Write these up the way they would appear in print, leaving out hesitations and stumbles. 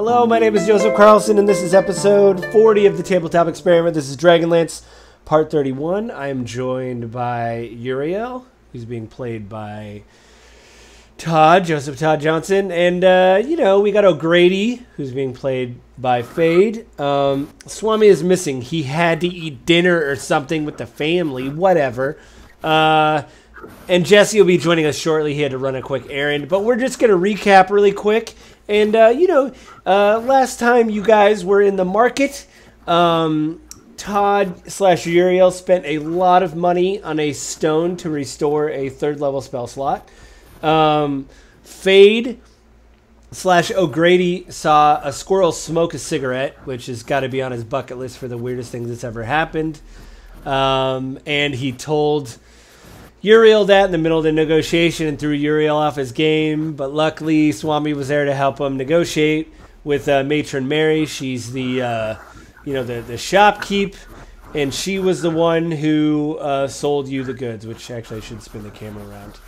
Hello, my name is Joseph Carlson, and this is episode 40 of the Tabletop Experiment. This is Dragonlance, part 31. I am joined by Uriel, who's being played by Joseph Todd Johnson, and, we got O'Grady, who's being played by Fade. Swami is missing. He had to eat dinner or something with the family, whatever. And Jesse will be joining us shortly. He had to run a quick errand, but we're just going to recap really quick. And, last time you guys were in the market, Todd/Uriel spent a lot of money on a stone to restore a third-level spell slot. Fade/O'Grady saw a squirrel smoke a cigarette, which has got to be on his bucket list for the weirdest things that's ever happened. And he told Uriel that in the middle of the negotiation and threw Uriel off his game, but luckily Swami was there to help him negotiate with Matron Mary. She's the shopkeep, and she was the one who sold you the goods, which actually I should spin the camera around.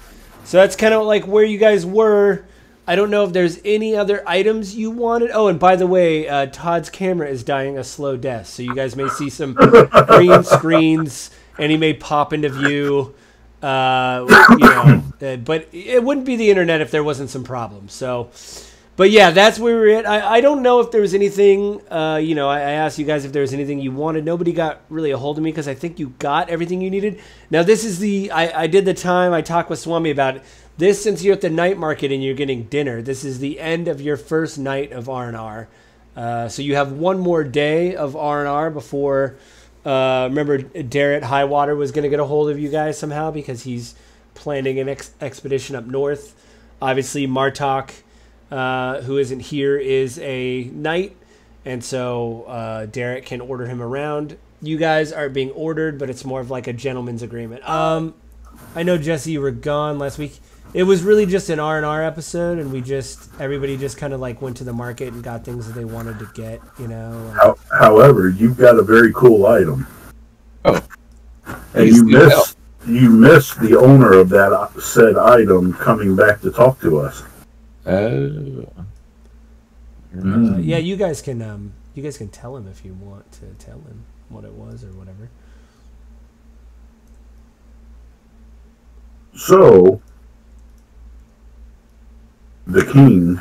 So that's kind of like where you guys were. I don't know if there's any other items you wanted. Oh, and by the way, Todd's camera is dying a slow death, so you guys may see some green screens, and he may pop into view. But it wouldn't be the internet if there wasn't some problems. So, but yeah, that's where we're at. I don't know if there was anything, I asked you guys if there was anything you wanted. Nobody got really a hold of me because I think you got everything you needed. Now, this is I did the time I talked with Swami about it. This, since you're at the night market and you're getting dinner, this is the end of your first night of R&R. So you have one more day of R&R before... remember, Darrett Highwater was going to get a hold of you guys somehow because he's planning an expedition up north. Obviously, Martok, who isn't here, is a knight, and so Darrett can order him around. You guys are being ordered, but it's more of like a gentleman's agreement. I know, Jesse, you were gone last week. It was really just an R&R episode, and everybody just kind of like went to the market and got things that they wanted to get, However, you've got a very cool item. Oh. And you missed the owner of that said item coming back to talk to us. Yeah, you guys can tell him if you want to tell him what it was or whatever. So, the king,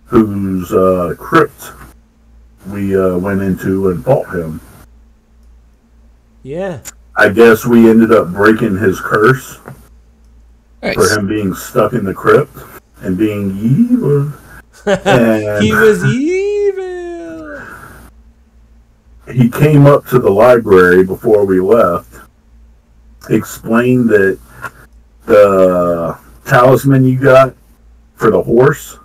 whose crypt we went into and fought him. Yeah. I guess we ended up breaking his curse. Nice. For him being stuck in the crypt and being evil. And he was evil. He came up to the library before we left, explained that the talisman you got for the horse.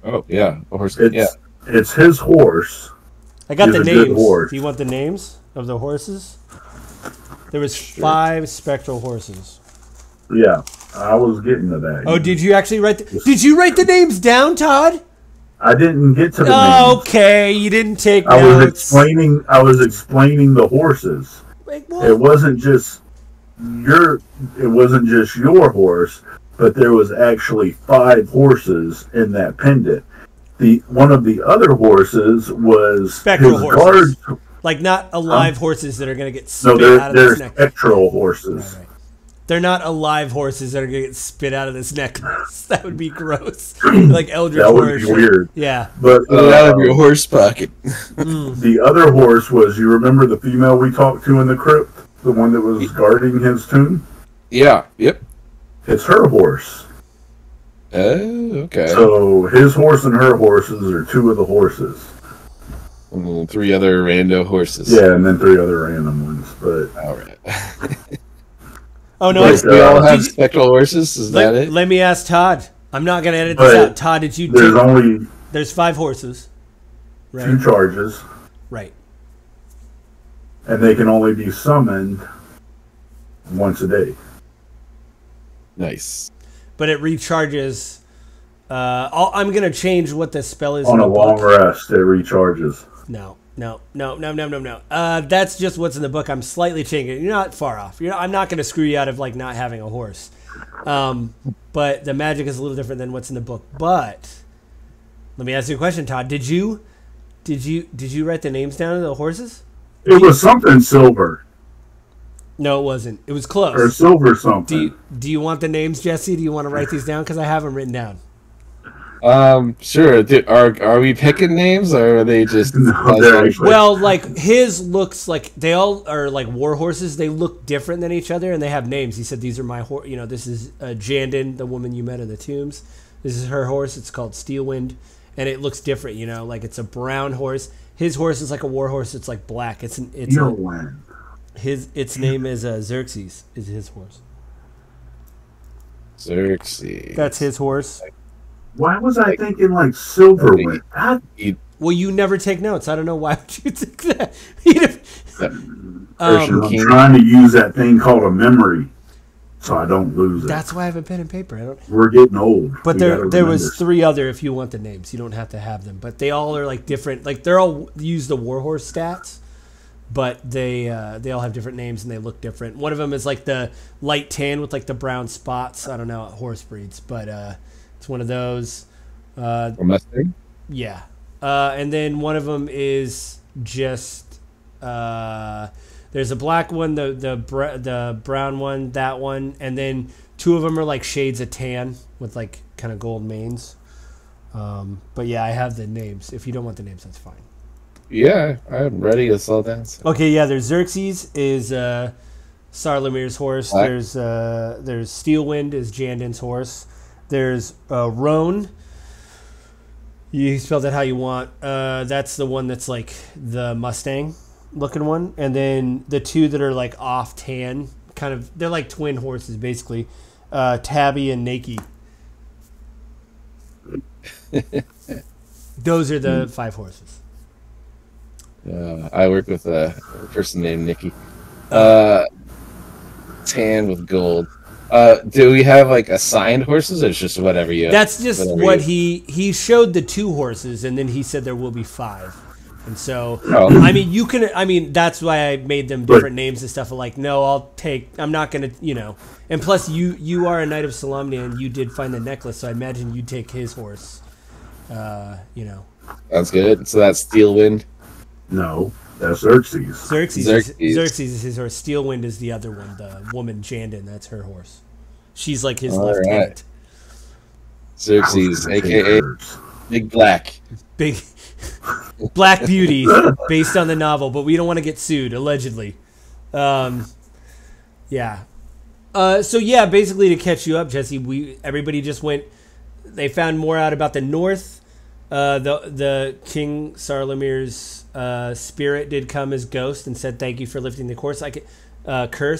Oh, yeah. A horse. It's his horse. I got the names. Do you want the names of the horses? There was 5 spectral horses. Yeah, I was getting to that. Oh, did you actually write Did you write the names down, Todd? I didn't get to the names. Okay, you didn't take notes. I was explaining the horses. Wait, what? It wasn't just your horse, but there was actually 5 horses in that pendant. One of the other horses was spectral horses. Guard. Like not alive horses that are going to get spit out of this neck. They're spectral horses. Right. They're not alive horses that are going to get spit out of this necklace. That would be gross. Like Eldritch That would be weird. Yeah. But out of your horse pocket. The other horse was, you remember the female we talked to in the crypt? The one that was guarding his tomb? Yeah, yep. It's her horse. Oh, okay. So his horse and her horses are 2 of the horses. And 3 other rando horses. Yeah, and then 3 other random ones. But all right. Oh no! We all have spectral horses. Is that it? Let me ask Todd. I'm not going to edit this out. Todd, did you? There's 5 horses. Right. 2 charges. Right. And they can only be summoned once a day. Nice. But it recharges. I'm going to change what the spell is on a long rest. It recharges. No. That's just what's in the book. I'm slightly changing it. You're not far off. I'm not going to screw you out of like not having a horse. But the magic is a little different than what's in the book. But Let me ask you a question, Todd. Did you write the names down of the horses? It was something silver. No, it wasn't. It was close. Or silver something. Do you want the names, Jesse? Do you want to write these down? Because I have them written down. Sure. Are we picking names, or are they just? Well, like his looks like they all are like war horses. They look different than each other, and they have names. He said, "These are my horse." You know, this is Jandin, the woman you met in the tombs. This is her horse. It's called Steelwind, and it looks different. You know, like it's a brown horse. His horse is like a war horse. It's like black. Its name is Xerxes. Is his horse. Xerxes. That's his horse. Why was I thinking like silverware? Well, you never take notes. I don't know why would you think that. I'm trying to use that thing called a memory, so I don't lose it. That's why I have a pen and paper. We're getting old. But there was 3 other. If you want the names, you don't have to have them. But they all are like different. Like they're all use the warhorse stats, but they all have different names and they look different. One of them is like the light tan with like the brown spots. I don't know horse breeds, but it's one of those. A Mustang? Yeah. And then one of them is just there's a black one, the brown one, that one, and then 2 of them are like shades of tan with like kind of gold manes. But yeah, I have the names. If you don't want the names, that's fine. Yeah, I'm ready to slow down. Okay, yeah. There's Xerxes is Sarlamir's horse. Black. There's Steelwind is Jandin's horse. There's Roan. You spelled it how you want. That's the one that's like the Mustang looking one. And then the 2 that are like off tan, kind of, they're like twin horses basically. Tabby and Nike. Those are the 5 horses. I work with a person named Nikki. Tan with gold. Do we have like assigned horses, or it's just whatever you? That's just what he showed the 2 horses, and then he said there will be 5. And so, I mean, you can. I mean, that's why I made them different names and stuff. Like, no, I'm not gonna, And plus, you are a Knight of Solamnia, and you did find the necklace, so I imagine you'd take his horse. Sounds good. So that's Steelwind. No, that's Xerxes. Xerxes is his horse. Steelwind is the other one. The woman Jandin, that's her horse. She's like his lieutenant. Xerxes, a.k.a. Big Black. Big Black Beauty, based on the novel, but we don't want to get sued, allegedly. Yeah. So yeah, basically to catch you up, Jesse, everybody just went. They found more out about the North. The King Sarlamir's spirit did come as ghost and said, "Thank you for lifting the curse.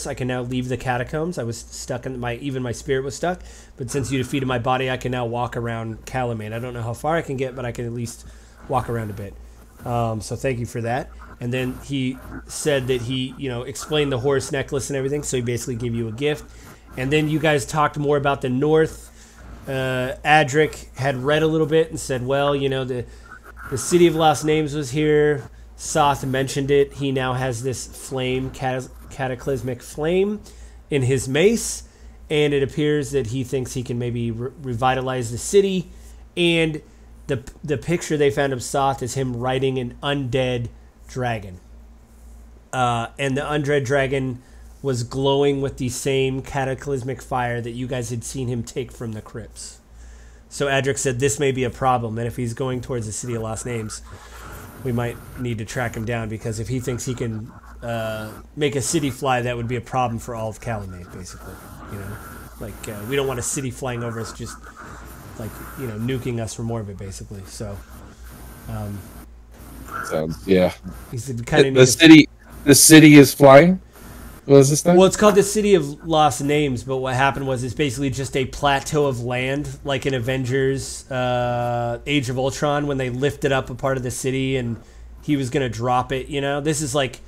I can now leave the catacombs. I was stuck in even my spirit was stuck. But since you defeated my body, I can now walk around Calamane. I don't know how far I can get, but I can at least walk around a bit. So thank you for that." And then he said that he, explained the horse necklace and everything. So he basically gave you a gift. And then you guys talked more about the North. Adric had read a little bit and said, well, the City of Lost Names was here. Soth mentioned it. He now has this flame, cataclysmic flame in his mace, and it appears that he thinks he can maybe revitalize the city. And the picture they found of Soth is him riding an undead dragon. And the undead dragon was glowing with the same cataclysmic fire that you guys had seen him take from the crypts. So Adric said this may be a problem, and if he's going towards the City of Lost Names, we might need to track him down, because if he thinks he can make a city fly, that would be a problem for all of Calamane, basically. We don't want a city flying over us, just nuking us from orbit, basically. So, sounds he said kind of the city is flying. What is this thing? Well, it's called the City of Lost Names, but what happened was it's basically just a plateau of land, like in Avengers Age of Ultron, when they lifted up a part of the city and he was going to drop it, This is like,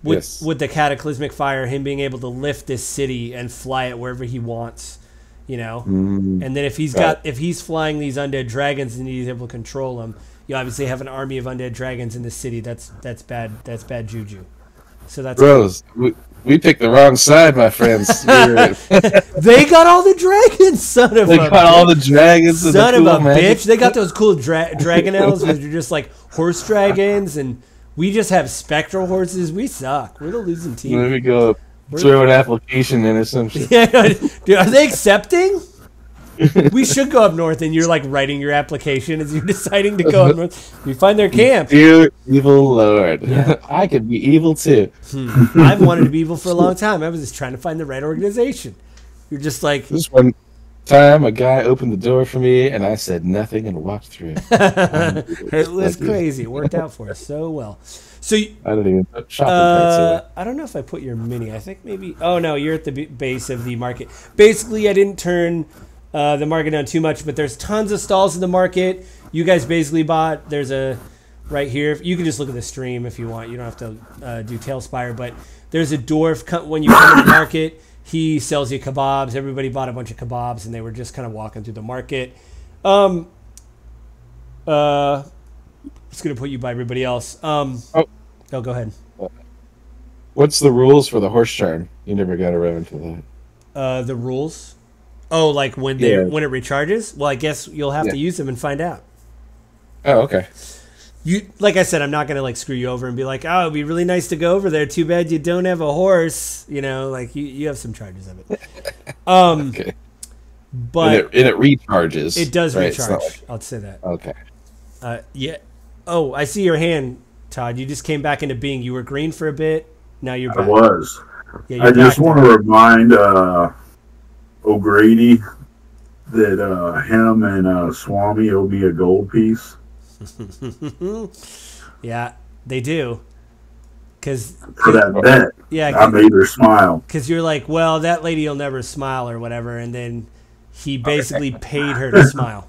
with the cataclysmic fire, him being able to lift this city and fly it wherever he wants, And then if he's flying these undead dragons and he's able to control them, you obviously have an army of undead dragons in the city. That's bad juju. So that's Rose. We picked the wrong side, my friends. They got all the dragons, son of They a got all the dragons. son and the of cool a magic. bitch. They got those cool dragonelles, which are just like horse dragons, and we just have spectral horses. We suck. We're the losing Let team. me go throw an application in or some shit. Yeah, dude, are they accepting? We should go up north, and you're like writing your application as you're deciding to go up north. We find their camp. Dear evil lord, Yeah. I could be evil too. I've wanted to be evil for a long time. I was just trying to find the right organization. You're just like, This one time, a guy opened the door for me, and I said nothing and walked through. it was crazy. It worked out for us so well. So, I don't even put shopping carts away. I don't know if I put your mini. I think maybe. Oh no, you're at the base of the market. Basically, I didn't turn the market down too much, but there's tons of stalls in the market. You guys basically bought. There's a right here. You can just look at the stream if you want. You don't have to do Tailspire, but there's a dwarf when you come to the market. He sells you kebabs. Everybody bought a bunch of kebabs, and they were just kind of walking through the market. Just gonna put you by everybody else. Oh, go ahead. What's the rules for the horse charm? You never got around to that. The rules. Oh, like when they when it recharges? Well, I guess you'll have to use them and find out. Oh, okay. You like I said, I'm not gonna like screw you over and be like, oh, it'd be really nice to go over there. Too bad you don't have a horse. You know, like you have some charges of it. Okay. But and it recharges. it does right? recharge. Like, I'll say that. okay. Yeah. Oh, I see your hand, Todd. You just came back into being. You were green for a bit. Now you're back. I was. Yeah, I just want to remind O'Grady that him and Swami owe me a gold piece. Yeah, they do. Cause for that bet. Yeah, I made her smile. Because you're like, well, that lady will never smile or whatever, and then he basically paid her to smile.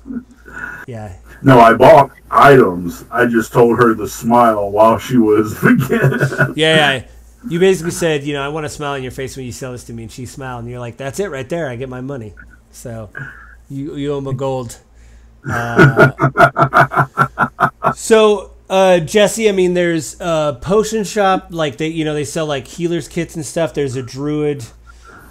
Yeah. No, I bought items. I just told her to smile while she was Yeah. You basically said, you know, I want to smile in your face when you sell this to me, and she smiled, and you're like, that's it right there. I get my money. So you owe him a gold. So Jesse, I mean, there's a potion shop, like they sell like healers kits and stuff. There's a druid.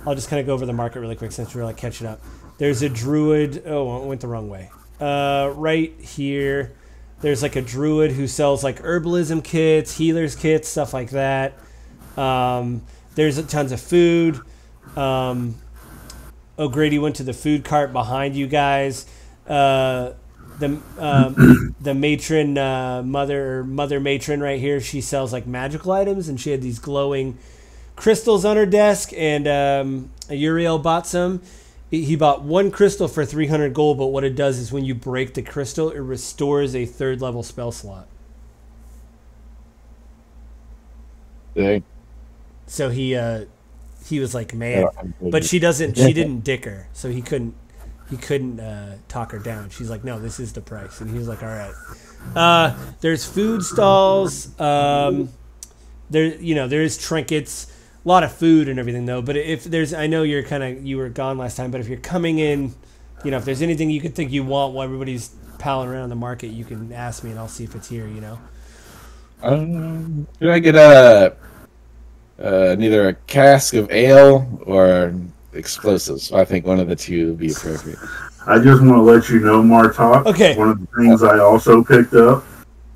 I'll just kind of go over the market really quick since we're like catching up. There's a druid. Oh, I went the wrong way. Right here, there's like a druid who sells like herbalism kits, healers kits, stuff like that. There's tons of food. O'Grady went to the food cart behind you guys. The matron, mother matron right here, she sells like magical items, and she had these glowing crystals on her desk, and Uriel bought some. He bought one crystal for 300 gold, but what it does is when you break the crystal, it restores a 3rd level spell slot. Dang. So he was like, man, but she didn't dick her, so he couldn't talk her down. She's like, no, this is the price, and he was like, all right. There's food stalls. There's trinkets. A lot of food and everything though, but if there's, I know you were gone last time, but if you're coming in, if there's anything you could think you want while everybody's palling around the market, you can ask me and I'll see if it's here. Can I get neither a cask of ale or explosives? I think one of the two would be appropriate. I just want to let you know, Martok. Okay. One of the things I also picked up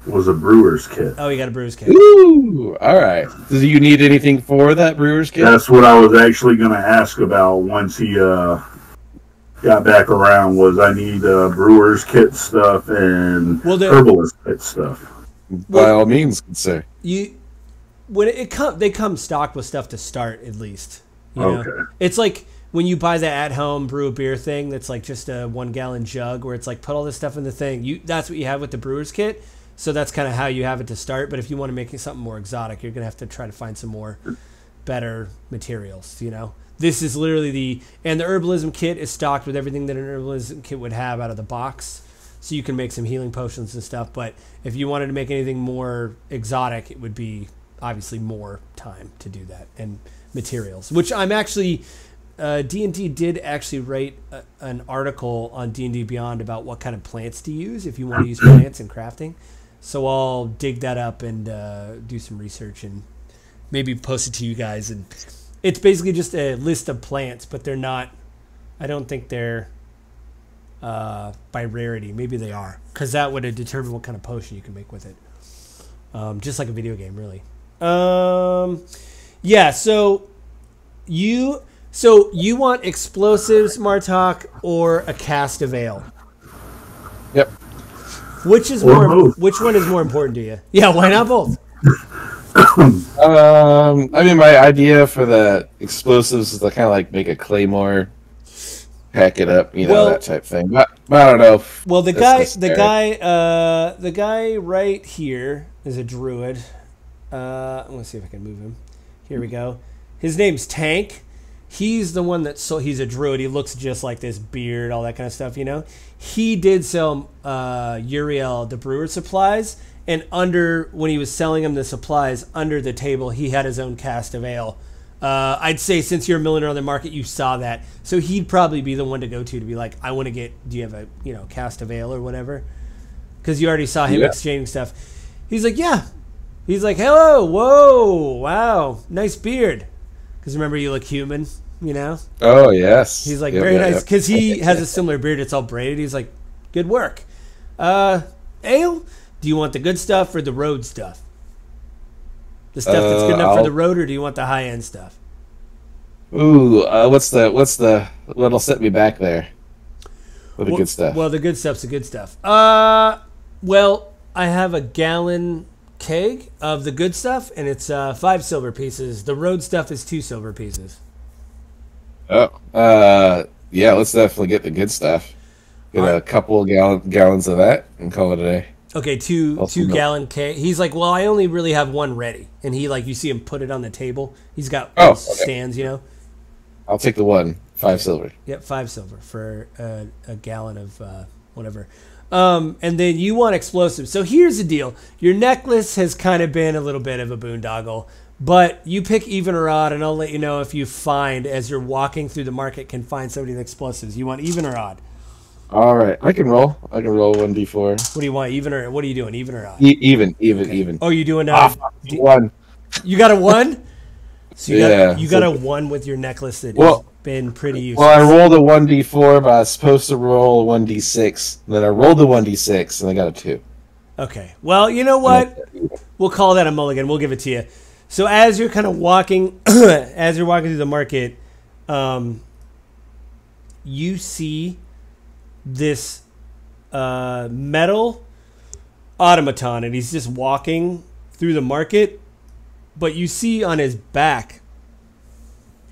was a brewer's kit. Oh, you got a brewer's kit. Ooh, all right. Do you need anything for that brewer's kit? That's what I was actually going to ask about once he got back around. Was I need brewer's kit stuff and herbalist kit stuff. By all means, sir. They come stocked with stuff to start at least. Okay. It's like when you buy the at-home brew a beer thing that's like just a 1-gallon jug where it's like put all this stuff in the thing. That's what you have with the brewer's kit. So that's kind of how you have it to start. But if you want to make something more exotic, you're going to have to try to find some more better materials, This is literally and the herbalism kit is stocked with everything that an herbalism kit would have out of the box. So you can make some healing potions and stuff. But if you wanted to make anything more exotic, it would be obviously more time to do that and materials, which I'm actually... D&D did actually write an article on D&D Beyond about what kind of plants to use if you want to use plants in crafting. So I'll dig that up and do some research and maybe post it to you guys. And It's basically just a list of plants, but they're not. I don't think they're by rarity. Maybe they are, because that would determine what kind of potion you can make with it. Just like a video game, really. Yeah. So you want explosives, Martok, or a cast of ale? Yep. Which one is more important to you? Yeah, why not both? I mean, my idea for the explosives is to kind of like make a claymore, pack it up, that type thing. But I don't know. Well, the guy right here is a druid. I'm gonna see if I can move him. Here we go. His name's Tank. He's the one he's a druid. He looks just like this, beard, all that kind of stuff, He did sell Uriel the brewer supplies, and when he was selling him the supplies, under the table, he had his own cast of ale. I'd say since you're a millionaire on the market, you saw that. So he'd probably be the one to go to be like, I want to get, do you have a, cast of ale or whatever? Because you already saw him exchanging stuff. He's like, yeah. He's like, hello, whoa, wow, nice beard. Because remember, you look human, Oh, yes. He's like, very nice. Because he has a similar beard. It's all braided. He's like, good work. Ale? Do you want the good stuff or the road stuff? The stuff that's good enough for the road, or do you want the high-end stuff? Ooh, what'll set me back there? The good stuff. Well, the good stuff's the good stuff. Well, I have a gallon keg of the good stuff, and it's 5 silver pieces. The road stuff is 2 silver pieces. Oh, yeah, let's definitely get the good stuff. Get a couple gallons of that and call it a day. Okay, two gallon keg. He's like, well, I only really have one ready, and he you see him put it on the table. He's got stands, I'll take the 5 silver. Yep, 5 silver for a gallon of whatever. And then you want explosives. So here's the deal. Your necklace has kind of been a little bit of a boondoggle, but you pick even or odd, and I'll let you know if you find, as you're walking through the market, can find somebody with explosives. You want even or odd? All right. I can roll 1d4. What do you want, even or what are you doing, even or odd? Even. Oh, you're doing 1. You got a 1? So you got a 1 with your necklace that has been pretty useful. Well, I rolled a 1d4, but I was supposed to roll a 1d6. Then I rolled the 1d6, and I got a 2. Okay. Well, you know what? We'll call that a mulligan. We'll give it to you. So as you're kind of walking, through the market, you see this metal automaton, and he's just walking through the market. But you see on his back,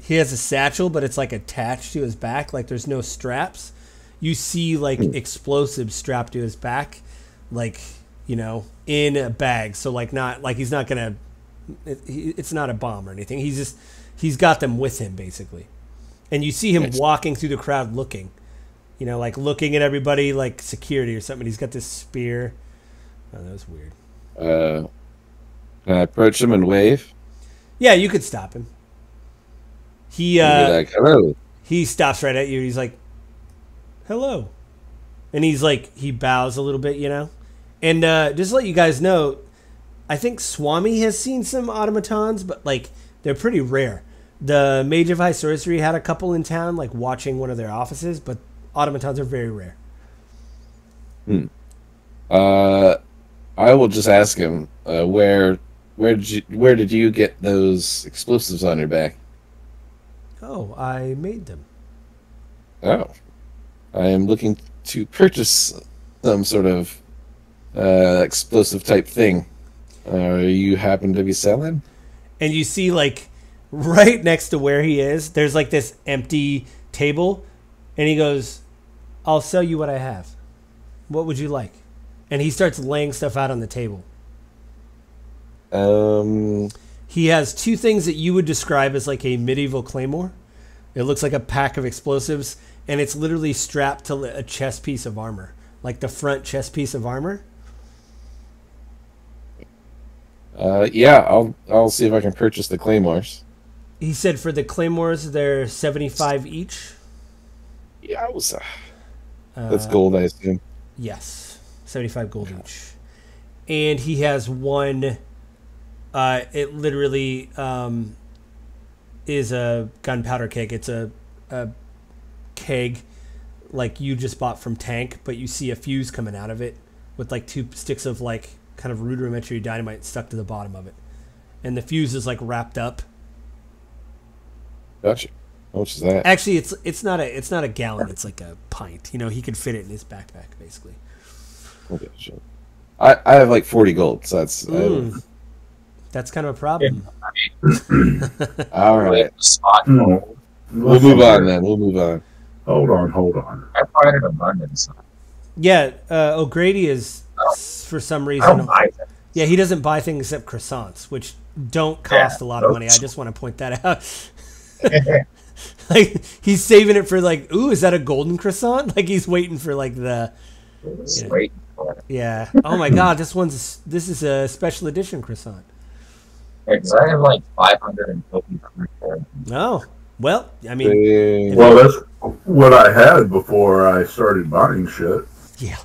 he has a satchel, but it's like attached to his back, like there's no straps. You see like explosives strapped to his back, like, in a bag. So like he's not gonna, it's not a bomb or anything. He's got them with him basically. And you see him walking through the crowd looking, like looking at everybody like security or something. He's got this spear. Oh, that was weird. Can I approach him and wave? Yeah, you could stop him. He like, hello. He stops right at you. He's like, hello. And he's like, he bows a little bit, And just to let you guys know, I think Swami has seen some automatons, but like they're pretty rare. The Mage of High Sorcery had a couple in town, like watching one of their offices, but automatons are very rare. I will just ask him, where did you get those explosives on your back? Oh, I made them. Oh, I am looking to purchase some sort of explosive type thing. You happen to be selling? And you see, like, right next to where he is, there's like this empty table, and he goes, I'll sell you what I have. What would you like? And he starts laying stuff out on the table. He has 2 things that you would describe as like a medieval claymore. It looks like a pack of explosives, and it's literally strapped to a chest piece of armor, like the front chest piece of armor. Yeah, I'll see if I can purchase the claymores. He said for the claymores, they're 75 each. Yeah, that's gold, I assume. Yes, 75 gold each. And he has one. It literally, is a gunpowder keg. It's a keg like you just bought from Tank, but you see a fuse coming out of it with like 2 sticks of like kind of rudimentary dynamite stuck to the bottom of it, and the fuse is like wrapped up. Gotcha. How much is that? Actually, it's not a gallon. It's like a pint. You know, he could fit it in his backpack basically. Okay, sure. I have like 40 gold, so That's kind of a problem. All right. No. We'll move on then. We'll move on. Hold on. I find an abundance. Yeah, O'Grady is for some I reason. don't buy them. Yeah, he doesn't buy things except croissants, which don't cost a lot of money. I just want to point that out. Like he's saving it for like, ooh, is that a golden croissant? Like he's waiting for like the. Just waiting for it. Yeah. Oh my God, this is a special edition croissant. Because I have like 550 for Oh, well, I mean, Well, that's what I had before I started buying shit. yeah.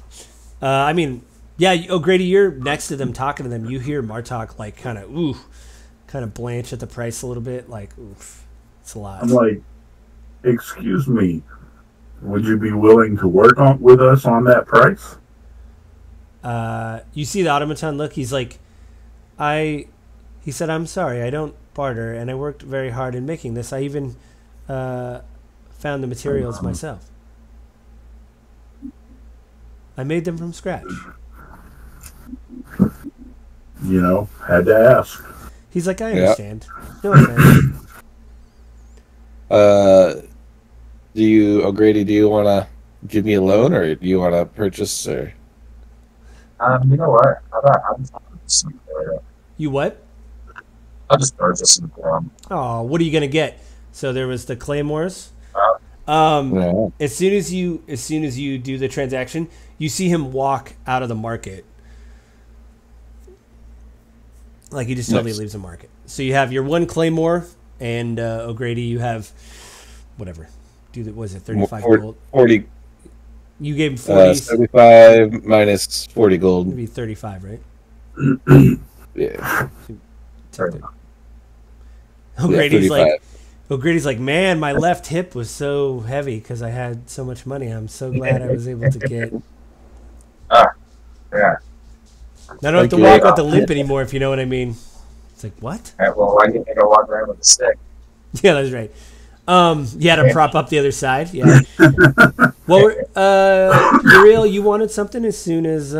I mean, yeah, O'Grady, you're next to them talking to them. You hear Martok like kind of blanch at the price a little bit. Like, oof, it's a lot. I'm like, excuse me, would you be willing to work with us on that price? You see the automaton look. He's like, he said, I'm sorry, I don't barter, and I worked very hard in making this. I even found the materials myself. I made them from scratch. You know, had to ask. He's like, I understand. No offense. O'Grady, do you want to give me a loan, or do you want to purchase, or? You know what? I'll just purchase some for you. You what? I'll just purchase some for them. Oh, what are you gonna get? So there was the claymores. Yeah. As soon as you do the transaction, you see him walk out of the market. Like he just totally leaves the market. So you have your 1 claymore, and O'Grady, you have whatever. Was it 35 gold? 40. You gave him 40. 75 minus 40 gold. Maybe 35, right? Yeah. O'Grady's like, man, my left hip was so heavy because I had so much money. I'm so glad I was able to get. Yeah. I don't have to walk with the limp anymore, if you know what I mean. It's like, what? Well, why didn't I go walk around with a stick? Yeah, that's right. You had to prop up the other side. Yeah. Well, Uriel, you wanted something as soon as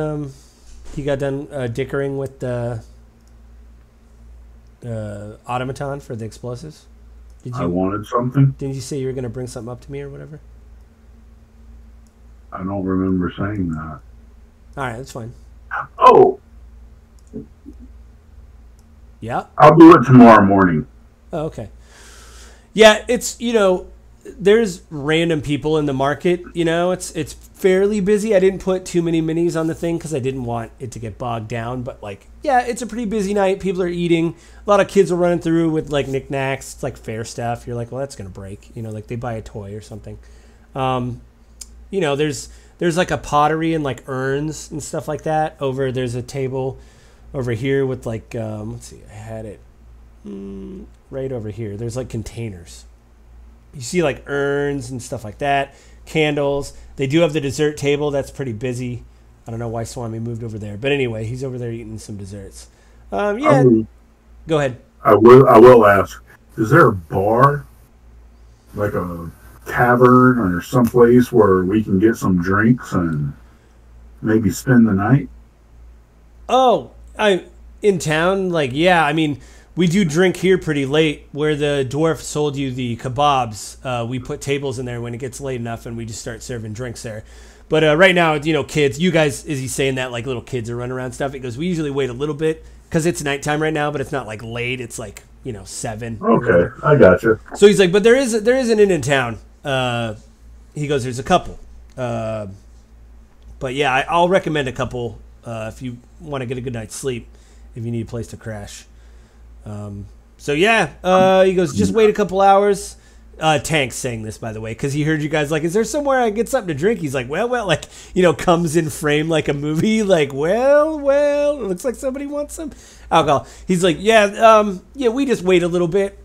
he got done dickering with the automaton for the explosives. I wanted something. Didn't you say you were going to bring something up to me or whatever? I don't remember saying that. All right, that's fine. Oh, Yeah. I'll do it tomorrow morning. Oh, okay. Yeah, it's, there's random people in the market, it's fairly busy. I didn't put too many minis on the thing because I didn't want it to get bogged down, but it's a pretty busy night. People are eating. A lot of kids are running through with like knickknacks. It's like fair stuff. You're like, well, that's going to break, like they buy a toy or something. There's like a pottery and like urns and stuff like that there's a table over here with like, let's see, I had it right over here. There's like containers. You see like urns and stuff like that, candles. They do have the dessert table. That's pretty busy. I don't know why Swami moved over there, but anyway, he's over there eating some desserts. Go ahead. I will ask, is there a bar, like a tavern or someplace where we can get some drinks and maybe spend the night? Oh, in town, we do drink here pretty late. Where the dwarf sold you the kebabs, we put tables in there when it gets late enough, and we just start serving drinks there. But right now, kids, you guys, is he saying that like little kids are running around stuff? He goes, we usually wait a little bit because it's nighttime right now, but it's not like late. It's like 7. Okay, I gotcha. So he's like, but there is an inn in town. He goes, there's a couple. But yeah, I'll recommend a couple if you want to get a good night's sleep, if you need a place to crash. He goes, just wait a couple hours. Tank's saying this, by the way, because he heard you guys like, is there somewhere I can get something to drink? He's like, well, comes in frame like a movie, like, well, it looks like somebody wants some alcohol. He's like, we just wait a little bit.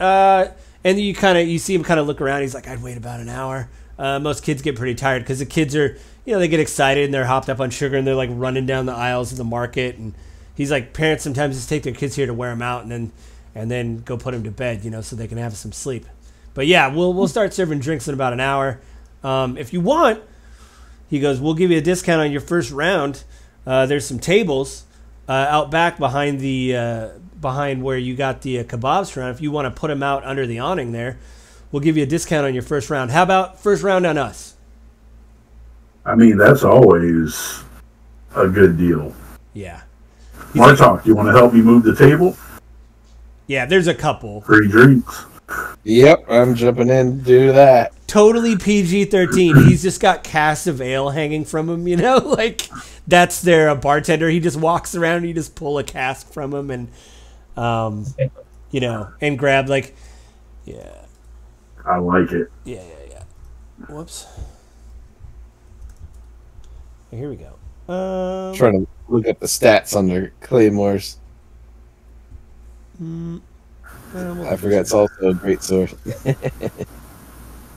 And you see him kind of look around. He's like, I'd wait about an hour. Most kids get pretty tired because the kids are, they get excited and they're hopped up on sugar and they're like running down the aisles of the market. And he's like, parents sometimes just take their kids here to wear them out and then go put them to bed, so they can have some sleep. But yeah, we'll start serving drinks in about an hour. If you want, he goes, we'll give you a discount on your first round. There's some tables out back behind where you got the kebabs from. If you want to put them out under the awning there, we'll give you a discount on your first round. How about first round on us? I mean, that's always a good deal. Yeah. Martok, you want to help me move the table? Yeah, there's a couple. Free drinks. Yep, I'm jumping in to do that. Totally PG-13. He's just got casks of ale hanging from him, like that's their bartender. He just walks around and you just pull a cask from him and, and grab yeah. I like it. Yeah. Whoops. Here we go. Trying to look at the stats under Claymore's. I forgot it's also a great source.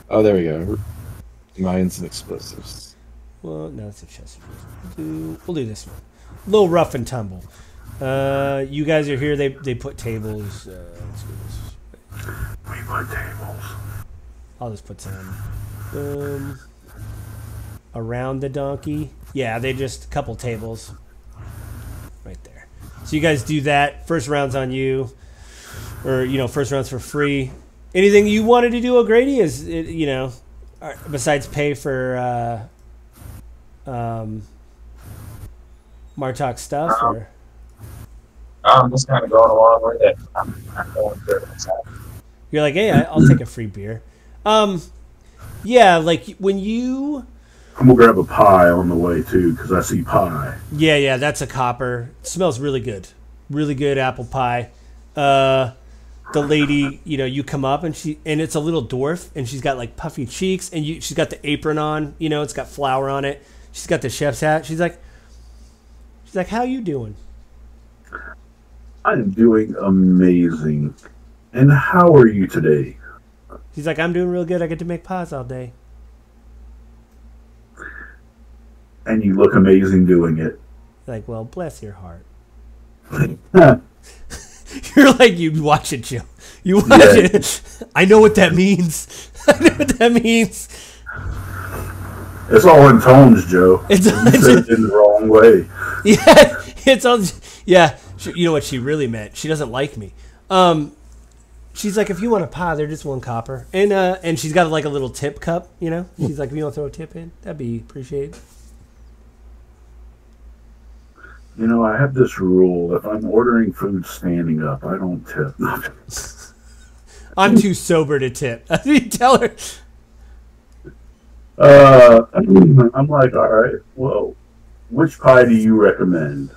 Oh, there we go. Mines and explosives. Well, no, it's a chest. We'll do this one. A little rough and tumble. You guys are here. They put tables. Let's do this. We put tables. I'll just put some around the donkey. Yeah, they just a couple tables right there. So you guys do that. First round's on you, or first round's for free. Anything you wanted to do, O'Grady, is besides pay for Martok stuff, or I'm just kind of going along with it. I'm going through it myself. You're like, hey, I'll take a free beer. Yeah, like when you. I'm gonna grab a pie on the way too, because I see pie. Yeah, that's a copper. It smells really good apple pie. The lady, you come up and it's a little dwarf and she's got like puffy cheeks and she's got the apron on, it's got flour on it. She's got the chef's hat. She's like, how you doing? I'm doing amazing. And how are you today? She's like, I'm doing real good. I get to make pies all day. And you look amazing doing it. Like, well, bless your heart. You're like, you watch it, Joe. You watch it. I know what that means. It's all in tones, Joe. You said it in the wrong way. Yeah, it's all. Yeah, you know what she really meant? She doesn't like me. She's like, if you want a pie, they're just one copper, and she's got like a little tip cup. She's like, if you want to throw a tip in, that'd be appreciated. I have this rule. If I'm ordering food standing up, I don't tip. I'm too sober to tip. You tell her. I'm like, all right, well, which pie do you recommend?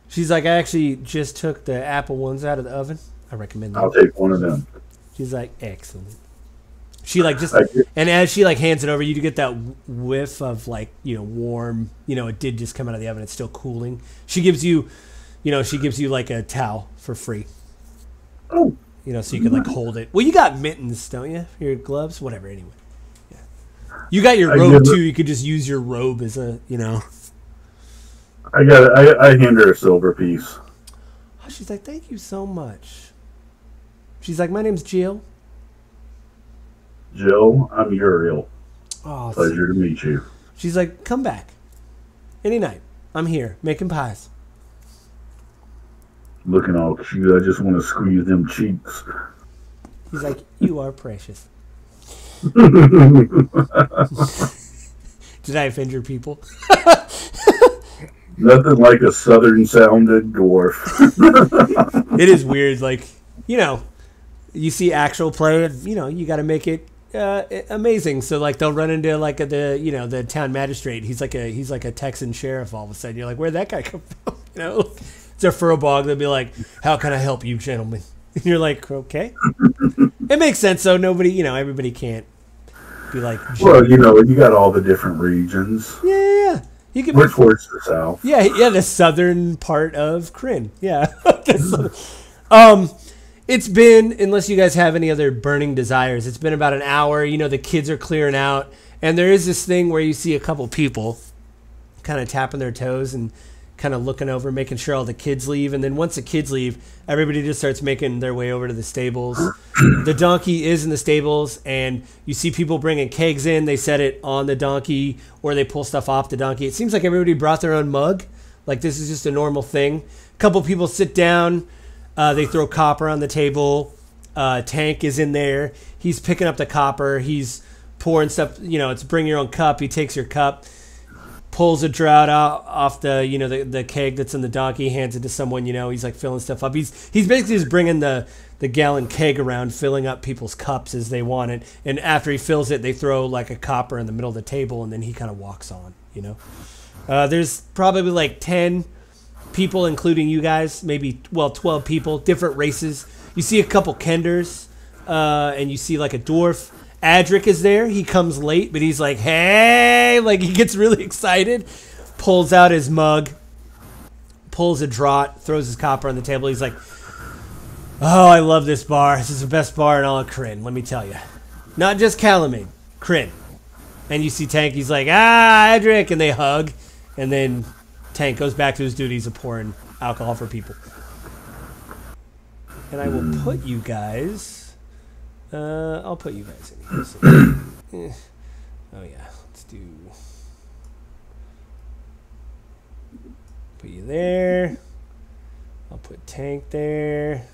She's like, I actually just took the apple ones out of the oven. I recommend them. I'll take one of them. She's like, excellent. She and as she hands it over, you get that whiff of warm, it did just come out of the oven. It's still cooling. She gives you, like a towel for free. Oh. So you can hold it. Well, you got mittens, don't you? Your gloves, whatever. Anyway, yeah. You got your robe too. You could just use your robe as a, I hand her a silver piece. Oh, she's like, thank you so much. She's like, my name's Jill. Jill, I'm Uriel. Oh, pleasure to meet you. She's like, come back. Any night. I'm here, making pies. Looking all cute. I just want to squeeze them cheeks. He's like, you are precious. Did I offend your people? Nothing like a southern-sounded dwarf. It is weird. You see actual play, and, you got to make it amazing. So they'll run into the town magistrate. He's like a Texan sheriff. All of a sudden, you're like, where'd that guy come from? It's a furrowbog. They'll be like, how can I help you, gentlemen? And you're like, okay. It makes sense. So nobody, everybody can't be like. Well, you got all the different regions. Yeah. You can. We're towards the south. Yeah, the southern part of Kryn. Yeah. It's been, unless you guys have any other burning desires, it's been about an hour. You know, the kids are clearing out. And there is this thing where you see a couple people kind of tapping their toes and kind of looking over, making sure all the kids leave. And then once the kids leave, everybody just starts making their way over to the stables. The donkey is in the stables, and you see people bringing kegs in. They set it on the donkey, or they pull stuff off the donkey. It seems like everybody brought their own mug. Like this is just a normal thing. A couple people sit down. They throw copper on the table. Tank is in there. He's picking up the copper. He's pouring stuff. You know, it's bring your own cup. He takes your cup, pulls a draught off the, you know, the keg that's in the donkey, hands it to someone. You know, he's like filling stuff up. He's basically just bringing the gallon keg around, filling up people's cups as they want it. And after he fills it, they throw like a copper in the middle of the table, and then he kind of walks on. You know, there's probably like 10 people, including you guys, maybe 12 people, different races. You see a couple Kenders, and you see like a dwarf. Adric is there. He comes late, but he's like, hey, like he gets really excited, pulls out his mug, pulls a draught, throws his copper on the table. He's like, oh, I love this bar. This is the best bar in all of Kryn, let me tell you. Not just Calamine, Kryn. And you see Tank, he's like, Adric, and they hug, and then Tank goes back to his duties of pouring alcohol for people. And I will put you guys... I'll put you guys in here. So, oh yeah, let's do... Put you there. I'll put Tank there.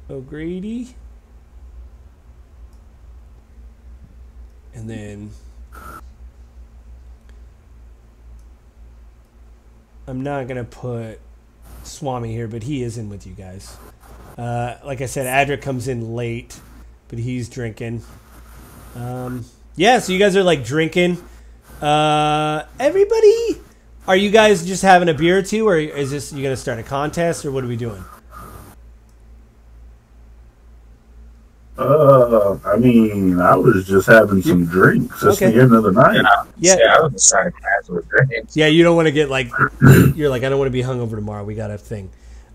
O'Grady. And then... I'm not going to put Swami here, but he is in with you guys. Like I said, Adric comes in late, but he's drinking. Yeah, so you guys are like drinking. Everybody, are you guys just having a beer or two, or is this, you going to start a contest, or what are we doing? I mean, I was just having some drinks. It's the end of the night. Yeah, I was just trying to casual drinks. Yeah, you don't want to get like, you're like, I don't want to be hungover tomorrow. We got a thing.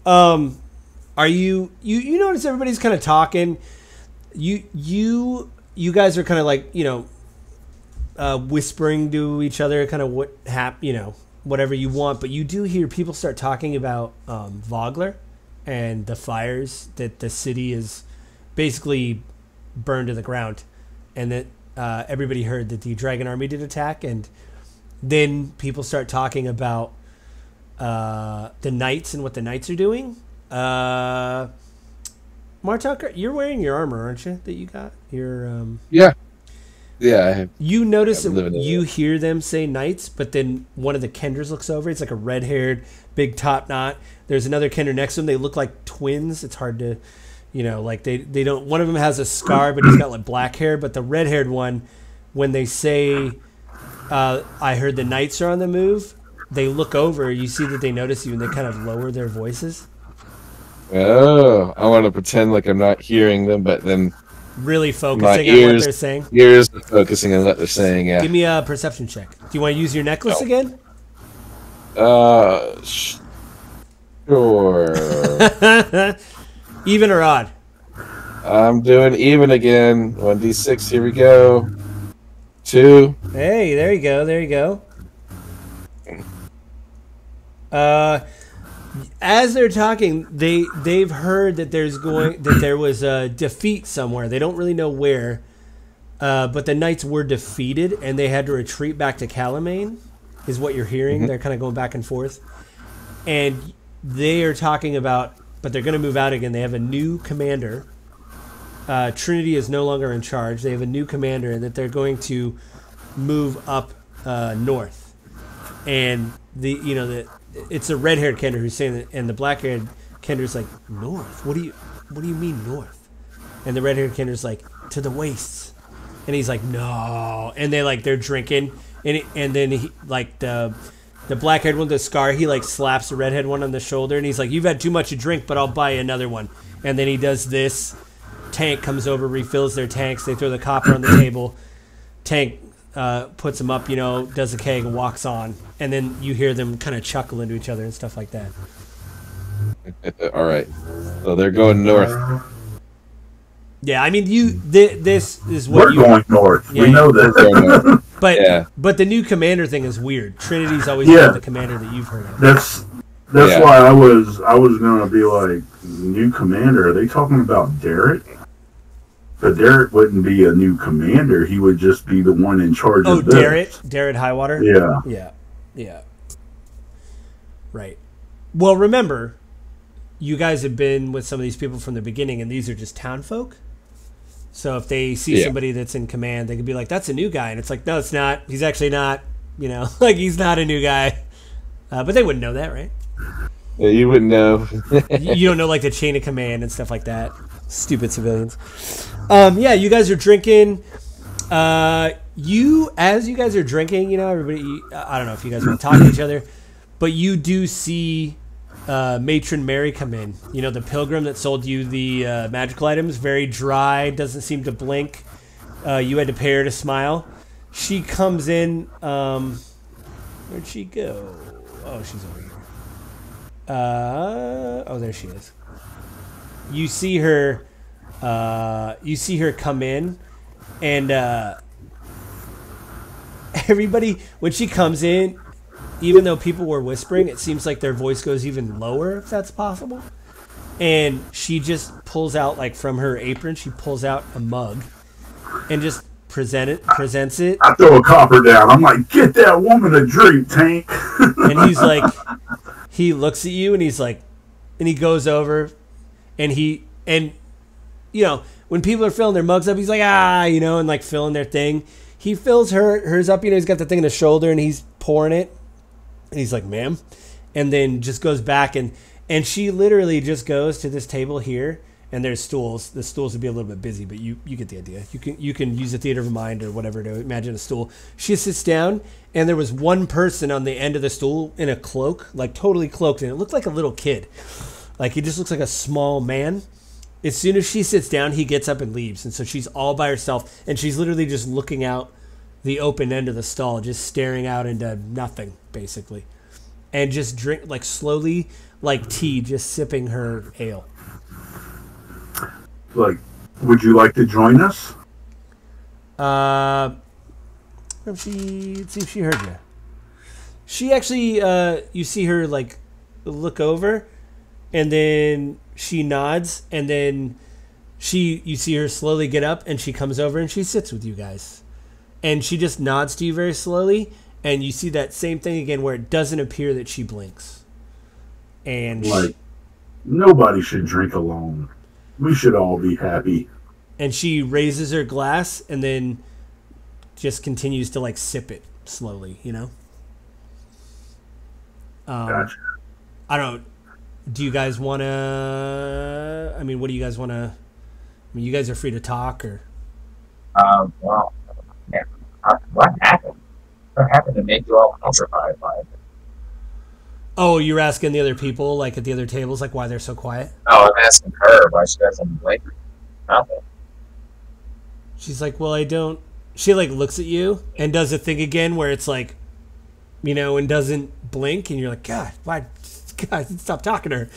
Are you notice everybody's kind of talking. You guys are kind of like, you know, whispering to each other, kind of whatever you want. But you do hear people start talking about Vogler and the fires that the city is basically burned to the ground, and that everybody heard that the dragon army did attack. And then people start talking about the knights and what the knights are doing. Martok, you're wearing your armor, aren't you, that you got your yeah I have. You notice that you hear them say knights, but then one of the Kenders looks over. It's like a red-haired big top knot. There's another Kender next to them. They look like twins. It's hard to, you know, like they don't, one of them has a scar, but he's got like black hair. But the red-haired one, when they say, I heard the knights are on the move, they look over, you see that they notice you, and they kind of lower their voices. Oh, I want to pretend like I'm not hearing them, but then really focusing on what they're saying. Ears focusing on what they're saying, yeah. Give me a perception check. Do you want to use your necklace again? Sure. Even or odd? I'm doing even again. 1d6, here we go. 2. Hey, there you go, there you go. As they're talking, they've heard that there was a defeat somewhere. They don't really know where, but the knights were defeated and they had to retreat back to Calamine, is what you're hearing. Mm-hmm. They're kind of going back and forth, and they are talking about, but they're going to move out again. They have a new commander. Trinity is no longer in charge. They have a new commander, and that they're going to move up north, and it's a red-haired Kender who's saying that, and the black-haired Kender's like, north? What do you mean north? And the red-haired Kender's like, to the wastes. And he's like, no. And they're drinking, and then he, like the black-haired one with the scar, he like slaps the red-haired one on the shoulder, and he's like, you've had too much to drink, but I'll buy you another one. And then he does this. Tank comes over, refills their tanks. They throw the copper on the table. Tank puts them up, does a keg, walks on, and then you hear them kind of chuckle into each other and stuff like that. All right. So they're going north. Yeah, I mean, this is what We're going north. Yeah, we know that. But the new commander thing is weird. Trinity's always Yeah. been the commander that you've heard of. That's Yeah. why I was gonna be like, new commander. Are they talking about Derek? But Derek wouldn't be a new commander. He would just be the one in charge Oh, of this. Derek Highwater? Yeah. Yeah. Right. Well, remember, you guys have been with some of these people from the beginning, and these are just town folk. So if they see somebody that's in command, they could be like, that's a new guy. And it's like, no, it's not. He's actually not, like he's not a new guy. But they wouldn't know that, right? Yeah, you wouldn't know. You don't know like the chain of command and stuff like that. Stupid civilians. Yeah, you guys are drinking. As you guys are drinking, everybody. I don't know if you guys want to talk to each other, but you do see Matron Mary come in. The pilgrim that sold you the magical items. Very dry, doesn't seem to blink. You had to pay her to smile. She comes in. Where'd she go? Oh, she's over here. Oh, there she is. You see her. You see her come in, and everybody when she comes in, even though people were whispering, it seems like their voice goes even lower, if that's possible. And she just pulls out, like from her apron, she pulls out a mug, and just presents it. I throw a copper down. I'm like, get that woman a drink, Tank. And he's like, he looks at you and he's like, and he goes over and when people are filling their mugs up, he's like, and like filling their thing. He fills hers up, he's got the thing in his shoulder and he's pouring it. And he's like, ma'am. And then just goes back and she literally just goes to this table here and there's stools. The stools would be a little bit busy, but you get the idea. You can use the theater of mind or whatever to imagine a stool. She sits down and there was one person on the end of the stool in a cloak, like totally cloaked, and it looked like a little kid. Like he just looks like a small man. As soon as she sits down, he gets up and leaves. And so she's all by herself and she's literally just looking out the open end of the stall, just staring out into nothing, basically. And just drink, like slowly, like tea, just sipping her ale. Like, would you like to join us? Let's see if she heard you. She actually, you see her like look over, and then she nods, and then you see her slowly get up, and she comes over and she sits with you guys, and she just nods to you very slowly, and you see that same thing again where it doesn't appear that she blinks, and nobody should drink alone. We should all be happy. And she raises her glass and then just continues to like sip it slowly, Gotcha. I don't. Do you guys want to? I mean, what do you guys want to? I mean, you guys are free to talk, or. Well, yeah. What happened? What happened to make you all petrified by it? Oh, you're asking the other people, like at the other tables, like why they're so quiet? Oh, I'm asking her why she doesn't blink. Nothing. She's like, well, I don't. She like looks at you and does a thing again where it's like, and doesn't blink, and you're like, God, why? God, stop talking to her.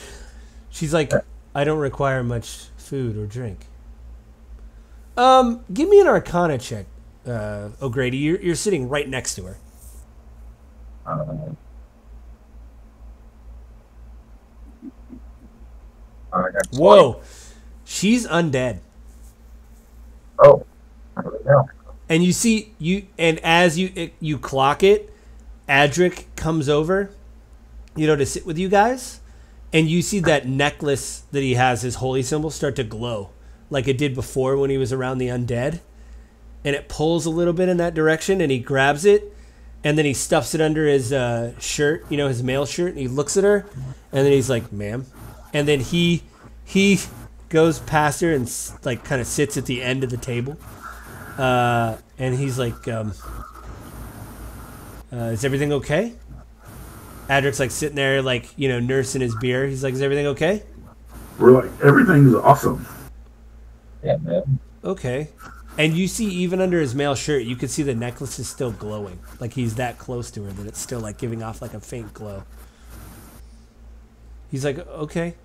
She's like, I don't require much food or drink. Give me an Arcana check, O'Grady. You're sitting right next to her. I got 20. Whoa, she's undead. Oh, I don't know. And you see and as you clock it, Adric comes over, to sit with you guys, and you see that necklace that he has, his holy symbol, start to glow like it did before when he was around the undead, and it pulls a little bit in that direction, and he grabs it, and then he stuffs it under his shirt, his male shirt, and he looks at her, and then he's like, ma'am, and then he goes past her and like kind of sits at the end of the table. And he's like, is everything okay? Adric's like sitting there, like, nursing his beer. He's like, is everything okay? We're like, everything's awesome. Yeah, man. Okay. And you see, even under his male shirt, you could see the necklace is still glowing. Like he's that close to her that it's still like giving off like a faint glow. He's like, okay.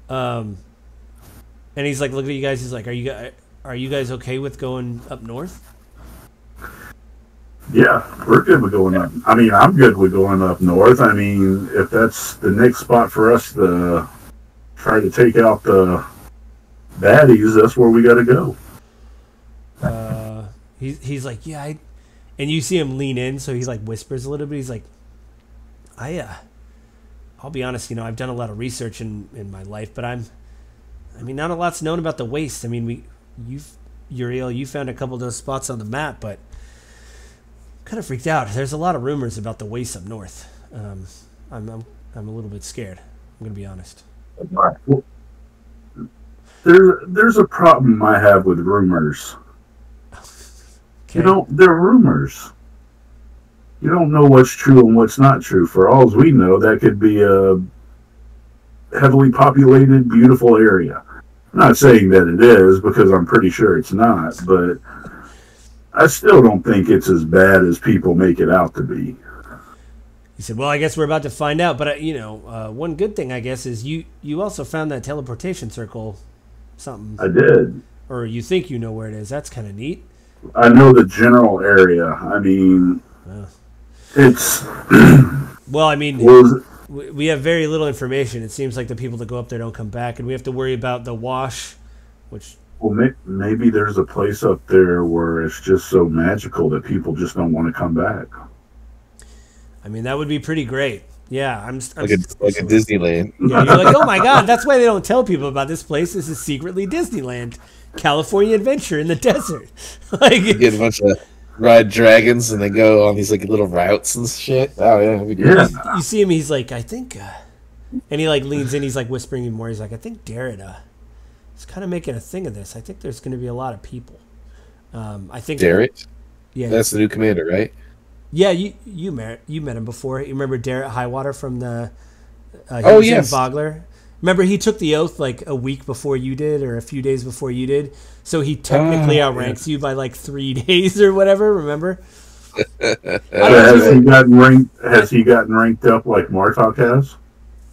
And he's like, looking at you guys. He's like, are you guys okay with going up north? Yeah, we're good with going up. I mean, I'm good with going up north. I mean, if that's the next spot for us to try to take out the baddies, that's where we got to go. He's like, yeah, and you see him lean in, so he like whispers a little bit. He's like, I'll be honest, I've done a lot of research in my life, but not a lot's known about the waste. I mean, Uriel, you found a couple of those spots on the map, but I'm kind of freaked out. There's a lot of rumors about the waste up north. I'm a little bit scared. I'm gonna be honest. Well, there's a problem I have with rumors. Okay. They're rumors. You don't know what's true and what's not true. For all we know, that could be a heavily populated, beautiful area. I'm not saying that it is, because I'm pretty sure it's not, but I still don't think it's as bad as people make it out to be. He said, well, I guess we're about to find out, but one good thing, I guess, is you also found that teleportation circle something. I did. Or you think you know where it is. That's kind of neat. I know the general area. I mean, it's... Well, I mean, we have very little information. It seems like the people that go up there don't come back, and we have to worry about the wash, which... Well, maybe there's a place up there where it's just so magical that people just don't want to come back. I mean, that would be pretty great. Yeah, I'm like a Disneyland. Yeah, you're like, oh my god, that's why they don't tell people about this place. This is secretly Disneyland, California adventure in the desert. Like, you get a bunch of ride dragons and they go on these like little routes and shit. Oh yeah, that'd be great. Yeah. You see him, he's like, I think, and he like leans in, he's like whispering even more. He's like, I think Darrett is kind of making a thing of this. I think there's going to be a lot of people. I think Darrett. Yeah, that's the new commander, right? Yeah, you met him before. You remember Darrett Highwater from the yes, Vogler? Remember he took the oath like a week before you did, or a few days before you did. So he technically outranks you by like 3 days or whatever. Remember? Has he gotten ranked up like Martok has?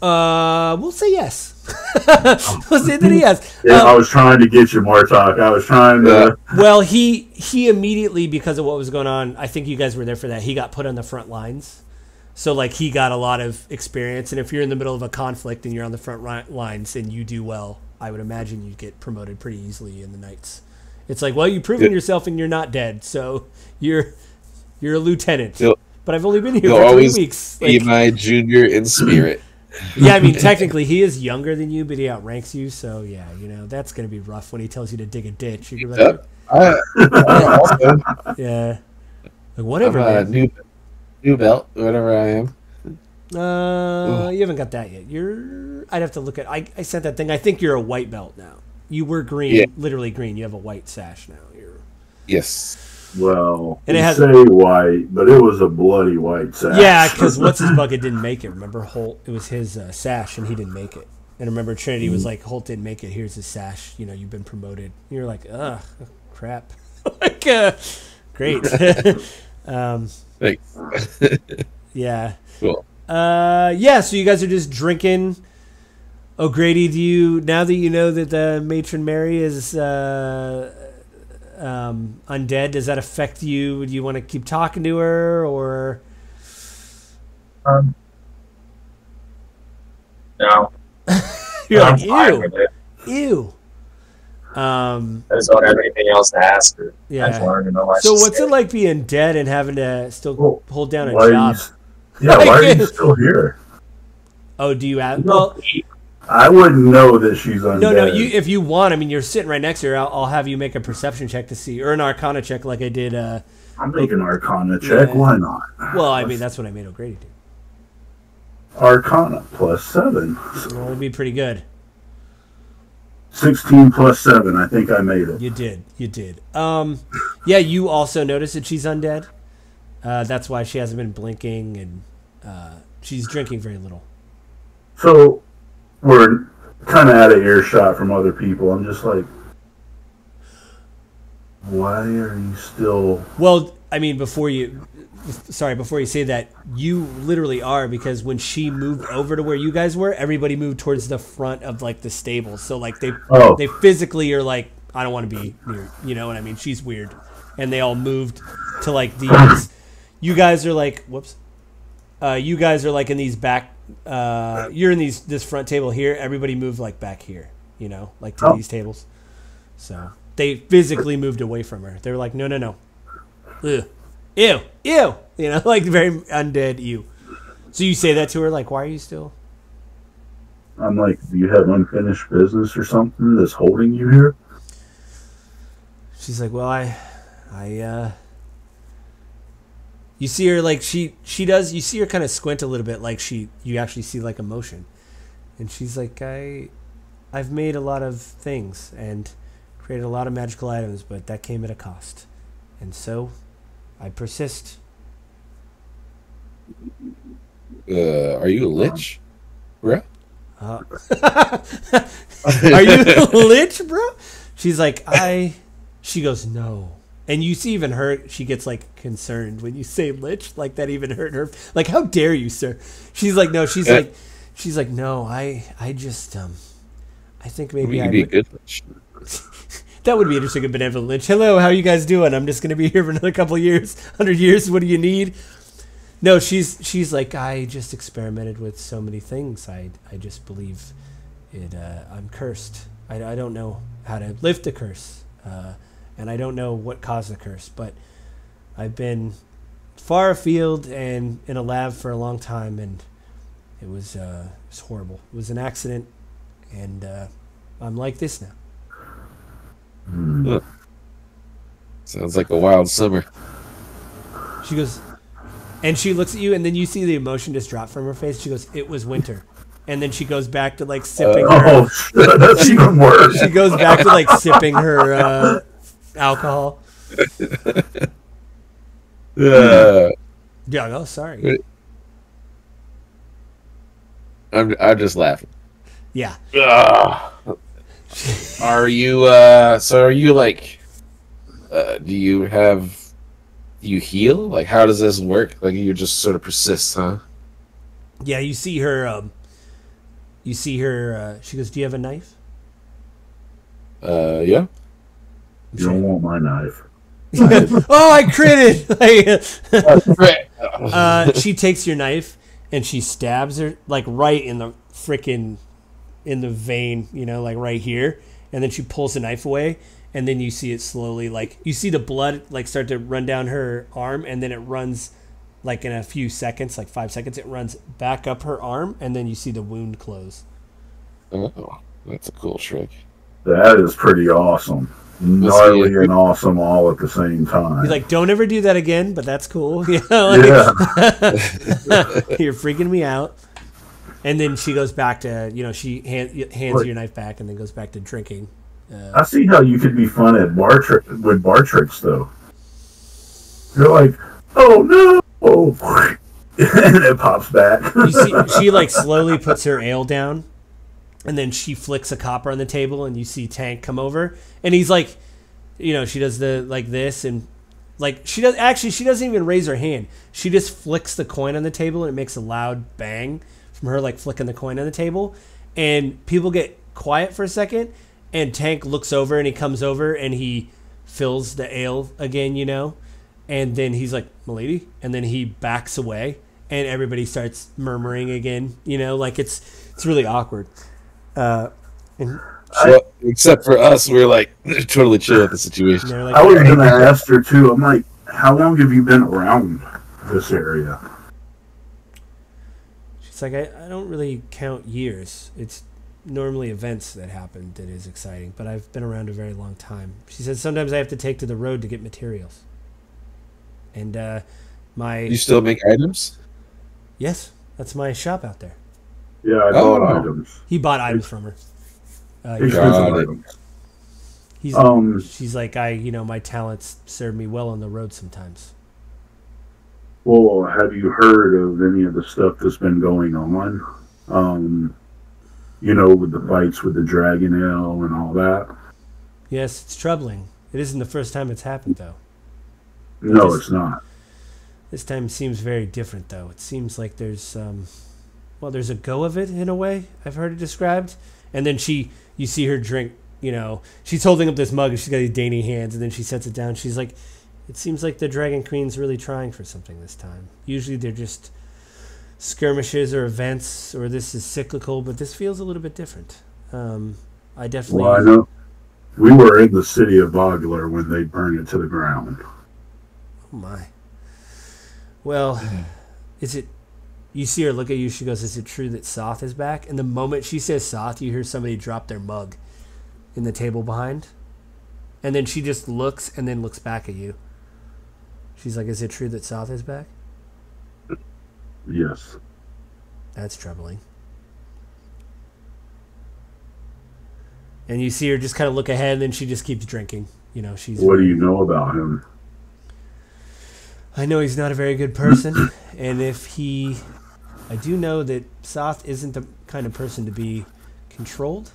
We'll say yes. We'll say that he has. Yeah, I was trying to get you Martok. I was trying to. Well, he immediately, because of what was going on, I think you guys were there for that. He got put on the front lines, so like he got a lot of experience. And if you're in the middle of a conflict and you're on the front lines and you do well, I would imagine you'd get promoted pretty easily in the Knights. It's like, well, you've proven yourself and you're not dead, so you're a lieutenant. But I've only been here for 3 weeks. Be my junior in spirit. Yeah, I mean, technically he is younger than you, but he outranks you. So yeah, that's gonna be rough when he tells you to dig a ditch. You're like, yeah, like whatever. I'm new belt, whatever I am. You haven't got that yet. I'd have to look at. I sent that thing. I think you're a white belt now. You were green, literally green. You have a white sash now. Yes. Well, and it has say white, but it was a bloody white sash. Yeah, because what's his bucket didn't make it. Remember, Holt? It was his sash, and he didn't make it. And remember, Trinity was like, Holt didn't make it. Here's his sash. You've been promoted. And you're like, ugh, crap. Like, great. Thanks. Yeah. Cool. Yeah. So you guys are just drinking. O'Grady, now that you know that the matron Mary is undead, does that affect you? Do you want to keep talking to her, or no? You're I'm like, fine with it. ew. I just don't have anything else to ask her. Yeah. I just want her to know why So she's what's scared. it like being dead and having to still hold down a Why job? why are you still here? Oh, do you have? No. Well, I wouldn't know that she's undead. no. If you want, I mean, you're sitting right next to her. I'll have you make a perception check to see, or an Arcana check, like I did. I'm making Arcana check. Yeah. Why not? Well, I mean, that's what I made O'Grady do. Arcana +7. Well, it'd be pretty good. 16 +7. I think I made it. You did. Yeah, you also notice that she's undead. That's why she hasn't been blinking, and she's drinking very little. So we're kind of out of earshot from other people. I'm just like, Why are you still? Well, I mean, before you say that, you literally are, because when she moved over to where you guys were, everybody moved towards the front of like the stables. So like they physically are like, I don't want to be near. You know what I mean? She's weird, and they all moved to like these. You guys are like, whoops. You guys are like in these back. You're in this front table here. Everybody moved like back here. You know, like to these tables. So they physically moved away from her. They were like, no. Ugh. Ew. You know, like very undead ew. So you say that to her, like, why are you still? I'm like, do you have unfinished business or something that's holding you here? She's like, well, you see her like she does. You see her kind of squint a little bit, like you actually see like emotion, and she's like, I've made a lot of things and created a lot of magical items, but that came at a cost, and so I persist. Are you a lich, bro? Are you a lich, bro? She's like, She goes, no. And you see even her, she gets like concerned when you say lich, like that even hurt her. Like, how dare you, sir? She's like, no. She's like, no. I just, I think maybe I would be a good lich. That would be interesting, a benevolent lich. Hello, how you guys doing? I'm just gonna be here for another couple of years, 100 years. What do you need? No, she's like, I just experimented with so many things. I just believe it. I'm cursed. I don't know how to lift the curse, and I don't know what caused the curse. But I've been far afield and in a lab for a long time, and it was horrible. It was an accident, and I'm like this now. Huh. Sounds like a wild summer. She goes, and she looks at you, and then you see the emotion just drop from her face. She goes, it was winter. And then she goes back to like sipping her. Oh, that's even worse. She goes back to like sipping her alcohol. Yeah, oh, sorry. I'm just laughing. Yeah. Are you so are you like do you heal? Like, how does this work? Like, you just sort of persist, huh? Yeah, you see her she goes, do you have a knife? Yeah. You don't want my knife. Oh, I critted. She takes your knife and she stabs her like right in the vein, you know, like right here, and then she pulls the knife away, and then you see it slowly, like you see the blood like start to run down her arm, and then it runs like in a few seconds, like 5 seconds, it runs back up her arm, and then you see the wound close. Oh, that's a cool trick. That is pretty awesome. Gnarly and awesome all at the same time. He's like, don't ever do that again, but that's cool. Yeah. You're freaking me out. And then she goes back to, you know, she hands you your knife back, and then goes back to drinking. I see how you could be fun at bar tricks, though. You're like, oh no, and it pops back. You see, she like slowly puts her ale down, and then she flicks a copper on the table, and you see Tank come over, and he's like, you know, she does the like this, and like she doesn't even raise her hand. She just flicks the coin on the table, and it makes a loud bang from her like flicking the coin on the table, and people get quiet for a second, and Tank looks over, and he comes over, and he fills the ale again, you know, and then he's like, "Milady," and then he backs away, and everybody starts murmuring again, you know, like it's really awkward. Except for us, we're like totally chill with the situation. Like, I was going to ask her too. I'm like, how long have you been around this area? She's like, I don't really count years. It's normally events that happen that is exciting, but I've been around a very long time. She said sometimes I have to take to the road to get materials. And You still make items? Yes, that's my shop out there. Yeah, I bought items. He bought items from her. She's like, my talents serve me well on the road sometimes. Well, have you heard of any of the stuff that's been going on? You know, with the fights with the Dragon Ale and all that? Yes, it's troubling. It isn't the first time it's happened, though. No, it's not. This time seems very different, though. It seems like there's, well, there's a go of it in a way. I've heard it described. And then you see her drink, you know, she's holding up this mug and she's got these dainty hands, and then she sets it down. She's like, it seems like the Dragon Queen's really trying for something this time. Usually they're just skirmishes or events, or this is cyclical, but this feels a little bit different. I definitely... Well, I know. We were in the city of Vogler when they burned it to the ground. Oh, my. Well, is it... You see her look at you, she goes, is it true that Soth is back? And the moment she says Soth, you hear somebody drop their mug in the table behind. And then she just looks and then looks back at you. She's like, is it true that Soth is back? Yes. That's troubling. And you see her just kind of look ahead, and then she just keeps drinking. You know, she's... What do you know about him? I know he's not a very good person, and if he... I do know that Soth isn't the kind of person to be controlled.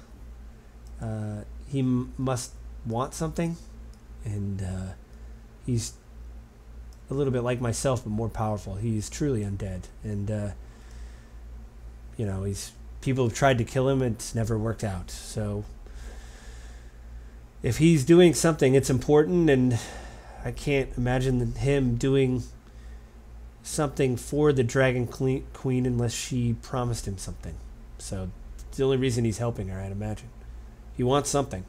He must want something, and he's a little bit like myself, but more powerful. He's truly undead, and you know, people have tried to kill him, it's never worked out. So if he's doing something, it's important, and I can't imagine him doing something for the Dragon Queen unless she promised him something. So it's the only reason he's helping her, I'd imagine. He wants something.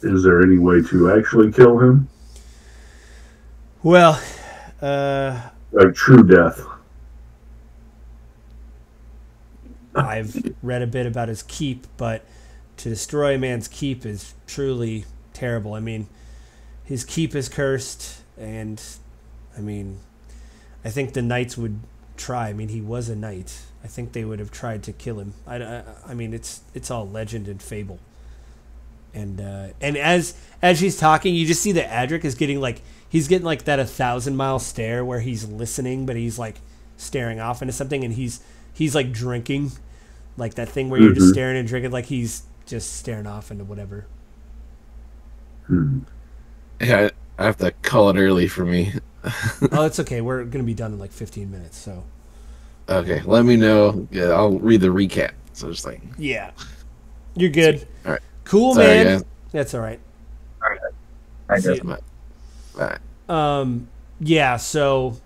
Is there any way to actually kill him? Well, like true death. I've read a bit about his keep, but to destroy a man's keep is truly terrible. I mean, his keep is cursed, and I mean, I think the knights would try. I mean, he was a knight. I think they would have tried to kill him. I mean, it's all legend and fable. And as she's talking, you just see that Adric is getting like, he's getting like that 1,000-mile stare where he's listening, but he's like staring off into something, and he's like drinking, like that thing where you're just staring and drinking, like he's just staring off into whatever. Yeah, I have to call it early for me. Oh, it's okay. We're gonna be done in like 15 minutes, so. Okay, let me know. Yeah, I'll read the recap. So just like. Yeah, you're good. All right. Cool, Sorry, man. guys. That's all right. All right. I See guess. Bye. Yeah. So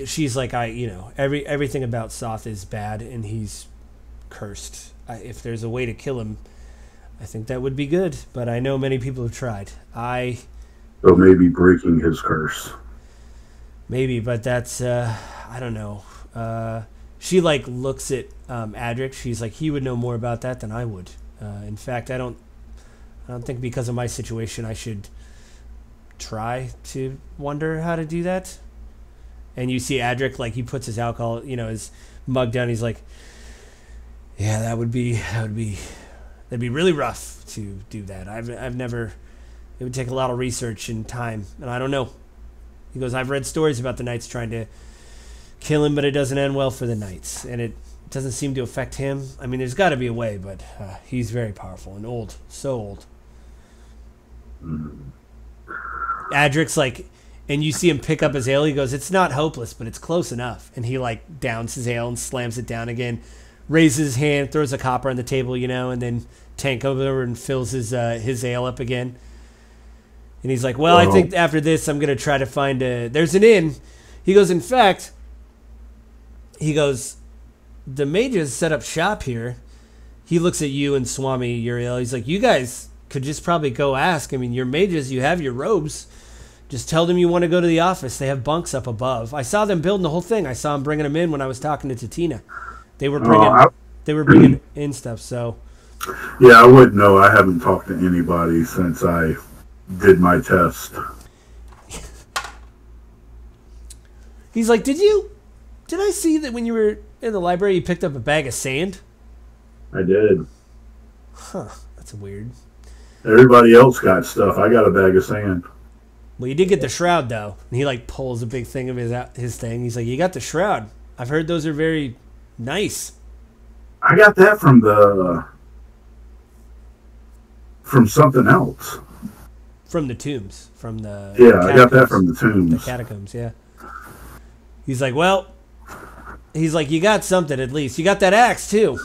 she's like, everything about Soth is bad, and he's cursed. If there's a way to kill him, I think that would be good. But I know many people have tried. So maybe breaking his curse. Maybe, but that's I don't know. She like looks at Adric. She's like, he would know more about that than I would. In fact, I don't think because of my situation I should try to wonder how to do that. And you see Adric, like, he puts his alcohol, his mug down. He's like, yeah, that'd be really rough to do that. I've never. It would take a lot of research and time, and I don't know. He goes, I've read stories about the knights trying to kill him, but it doesn't end well for the knights, and it doesn't seem to affect him. I mean, there's got to be a way, but he's very powerful and old, so old. Adric's like, and you see him pick up his ale. He goes, it's not hopeless, but it's close enough. And he like downs his ale and slams it down again, raises his hand, throws a copper on the table, and then Tank over and fills his ale up again. And he's like, well, I think after this, I'm going to try to find there's an inn. He goes, in fact, the mages set up shop here. He looks at you and Swami Uriel. He's like, you guys could just probably go ask. I mean, you're mages. You have your robes. Just tell them you want to go to the office. They have bunks up above. I saw them building the whole thing. I saw them bringing them in when I was talking to Tatina. They were bringing in stuff. So yeah, I wouldn't know. I haven't talked to anybody since I did my test. He's like, did I see that when you were in the library you picked up a bag of sand? I did. Huh, that's weird. Everybody else got stuff. I got a bag of sand. Well, you did get the shroud, though. And he, like, pulls a big thing of his thing. He's like, you got the shroud. I've heard those are very nice. I got that from the from something else. From the tombs, from the Yeah, I got that from the tombs. The catacombs, yeah. He's like, well, you got something at least. You got that axe too.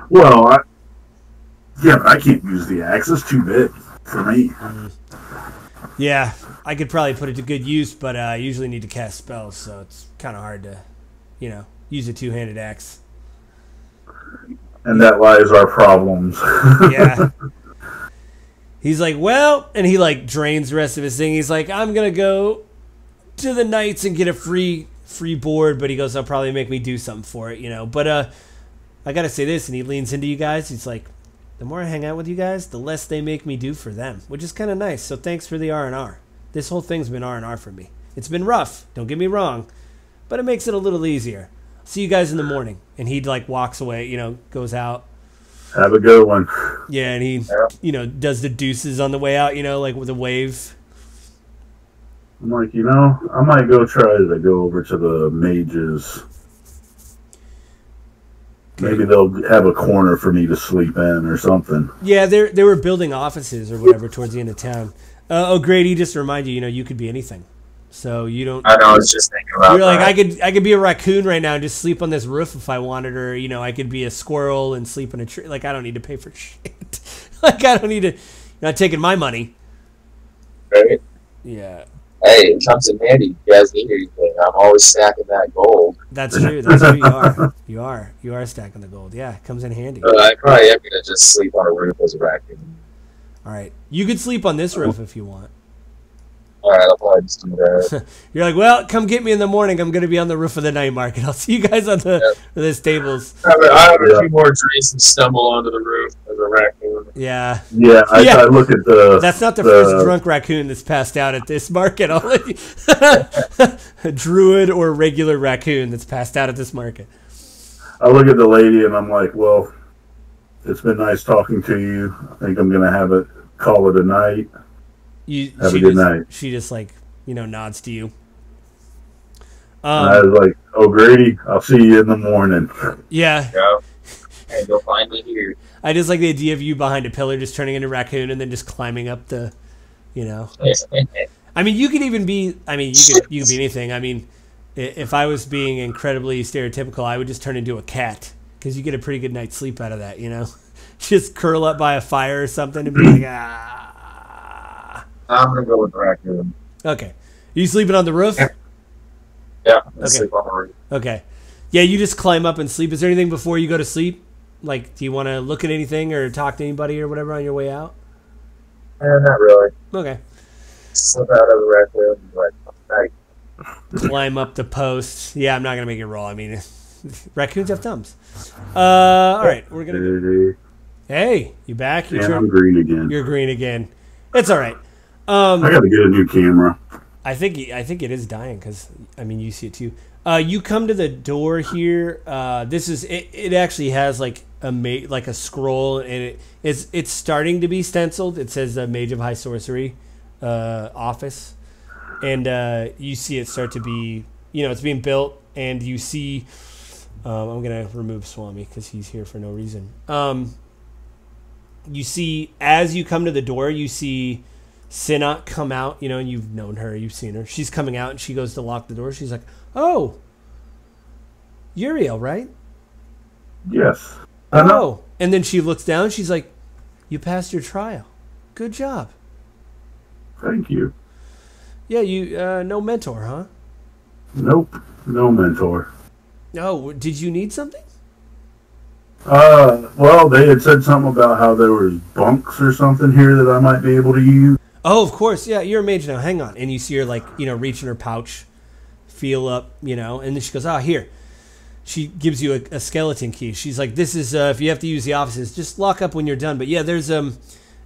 Well, but I can't use the axe. It's too big for me. Yeah, I could probably put it to good use, but I usually need to cast spells, so it's kind of hard to, use a two-handed axe. And that lies our problems. Yeah. He's like, well, and he like drains the rest of his thing. He's like, I'm gonna go to the Knights and get a free board, but he goes, they'll probably make me do something for it, But I gotta say this, and he leans into you guys. He's like, the more I hang out with you guys, the less they make me do for them, which is kind of nice. So thanks for the R&R. This whole thing's been R&R for me. It's been rough, don't get me wrong, but it makes it a little easier. See you guys in the morning. And he like walks away, goes out. Have a good one. Yeah, and he, does the deuces on the way out, like with a wave. I'm like, I might go try to go over to the mages. Maybe they'll have a corner for me to sleep in or something. Yeah, they were building offices or whatever towards the end of town. Grady, just to remind you, you could be anything. So you don't. I know. I was just thinking about. You're like, I could be a raccoon right now and just sleep on this roof if I wanted, or I could be a squirrel and sleep in a tree. Like I don't need to pay for shit. Like I don't need to. You're not taking my money. Right. Yeah. Hey, it comes in handy. You guys need anything? I'm always stacking that gold. That's true. That's true. You are. You are stacking the gold. Yeah, it comes in handy. I probably am gonna just sleep on a roof as a raccoon. All right. You could sleep on this roof if you want. All right, I'll probably just do that. You're like, well, come get me in the morning. I'm going to be on the roof of the night market. I'll see you guys on the stables. I have a few more drinks and stumble onto the roof as a raccoon. Yeah. Yeah, I look at the... That's not the first drunk raccoon that's passed out at this market. I'll let you... A druid or regular raccoon that's passed out at this market. I look at the lady and I'm like, well, it's been nice talking to you. I think I'm going to call it a night. Have a good night. She just like, nods to you. And I was like, oh, Grady, I'll see you in the morning. Yeah. And you'll find me here. I just like the idea of you behind a pillar just turning into a raccoon and then just climbing up the, I mean, you could even be, you could be anything. I mean, if I was being incredibly stereotypical, I would just turn into a cat because you get a pretty good night's sleep out of that, Just curl up by a fire or something and be like, ah. I'm going to go with the raccoon. Okay. Are you sleeping on the roof? Yeah, I sleep on the roof. Okay. Yeah, you just climb up and sleep. Is there anything before you go to sleep? Like, do you want to look at anything or talk to anybody or whatever on your way out? Not really. Okay. Slip out of the raccoon and like, climb up the post. Yeah, I'm not going to make it roll. I mean, raccoons have thumbs. All right. We're going to... Hey, you back? I'm green again. You're green again. It's all right. I got to get a new camera. I think it is dying because you see it too. You come to the door here. This is it. It actually has like a scroll, and it's starting to be stenciled. It says Mage of High Sorcery office, and you see it start to be it's being built, and you see. I'm gonna remove Swami because he's here for no reason. You see as you come to the door, you see Sinat come out, and you've known her, you've seen her. She's coming out and she goes to lock the door. She's like, "Oh, Uriel, right?" Yes. Oh, and then she looks down. She's like, "You passed your trial. Good job." Thank you. Yeah, you no mentor, huh? Nope, no mentor. Oh, did you need something? Well, they had said something about how there was bunks or something here that I might be able to use. Oh, of course. Yeah, you're a mage now. Hang on. And you see her, like, reach in her pouch, feel up, and then she goes, here. She gives you a skeleton key. She's like, this is, if you have to use the offices, just lock up when you're done. But yeah, there's,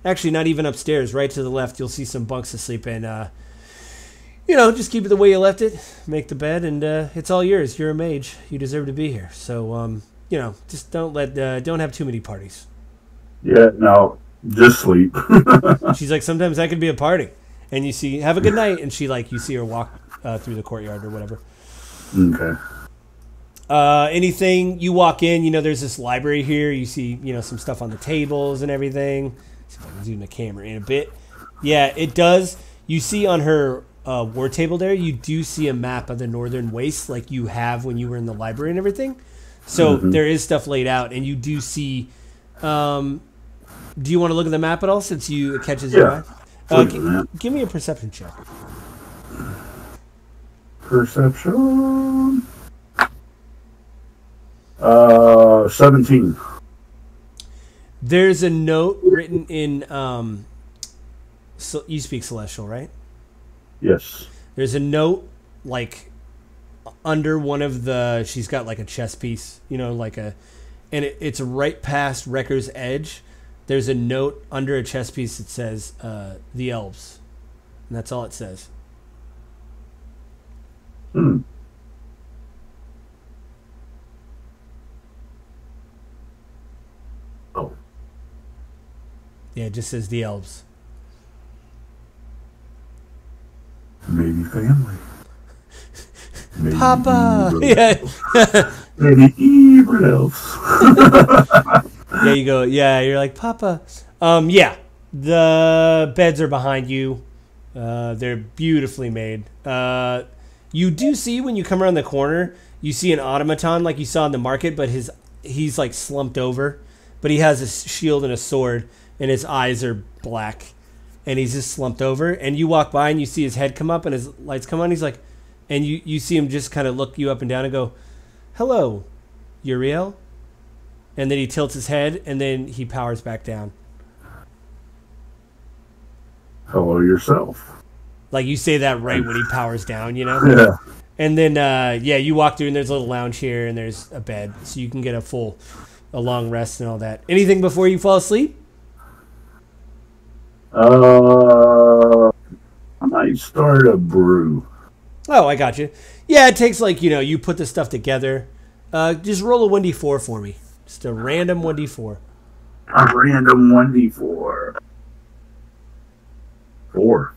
actually not even upstairs. Right to the left, you'll see some bunks to sleep in. Just keep it the way you left it. Make the bed, and it's all yours. You're a mage. You deserve to be here. So, just don't have too many parties. Yeah, no. Just sleep. She's like, sometimes I could be a party. And you see, have a good night. And she you see her walk through the courtyard or whatever. Okay. Anything, you walk in, there's this library here. You see, some stuff on the tables and everything. see if I can zoom the camera in a bit. Yeah, it does. You see on her war table there, you do see a map of the Northern Wastes like you have when you were in the library and everything. So there is stuff laid out, and you do see. Do you want to look at the map at all since it catches your eye? Give me a perception check. Perception. 17. There's a note written in. So you speak Celestial, right? Yes. There's a note like under one of the. She's got like a chess piece, like a, and it's right past Wrecker's Edge. There's a note under a chess piece that says the elves, and that's all it says. Hmm. Oh. Yeah, it just says the elves. Maybe family. Maybe Papa! evil. Yeah. Maybe evil elves. Yeah, you go, yeah, you're like, Papa. Yeah, the beds are behind you. They're beautifully made. You do see when you come around the corner, you see an automaton like you saw in the market, but he's like slumped over. But he has a shield and a sword, and his eyes are black. And he's just slumped over. And you walk by and you see his head come up and his lights come on. He's like, and you see him just kind of look you up and down and go, hello, Uriel? And then he tilts his head and then he powers back down. Hello yourself. Like you say that right when he powers down, Yeah. And then, you walk through and there's a little lounge here and there's a bed. So you can get a long rest and all that. Anything before you fall asleep? I might start a brew. Oh, I got you. Yeah, it takes you put the stuff together. Just roll a 1d4 for me. Just a random 1d4. A random 1d4. 4.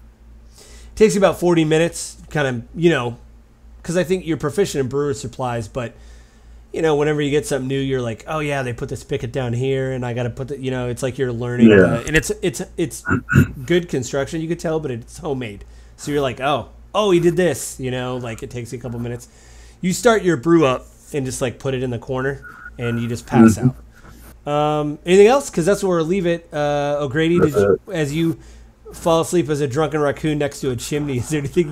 Takes you about 40 minutes, kind of, because I think you're proficient in brewer supplies, but, whenever you get something new, you're like, oh, yeah, they put the spigot down here, and I got to put the, it's like you're learning. Yeah. And it's good construction, you could tell, but it's homemade. So you're like, oh, he did this, like it takes you a couple minutes. You start your brew up and just, put it in the corner, and you just pass out. Anything else? Because that's where we'll leave it. O'Grady, as you fall asleep as a drunken raccoon next to a chimney, is there anything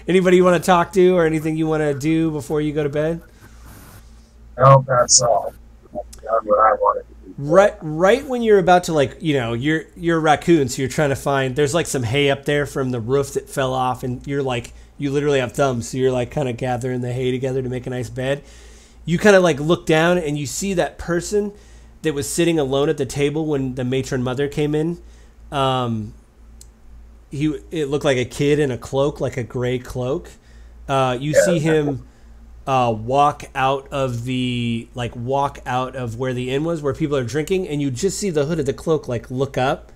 anybody you want to talk to or anything you want to do before you go to bed? No, that's all. That's what I wanted to do. Right when you're about to you're a raccoon, so you're trying to find. There's some hay up there from the roof that fell off, and you're you literally have thumbs, so you're kind of gathering the hay together to make a nice bed. You kind of look down and you see that person that was sitting alone at the table when the matron mother came in. It looked like a kid in a cloak, like a gray cloak. You see him walk out of where the inn was, where people are drinking, and you just see the hood of the cloak look up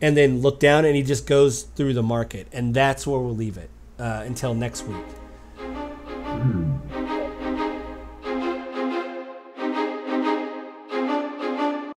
and then look down, and he just goes through the market. And that's where we'll leave it until next week.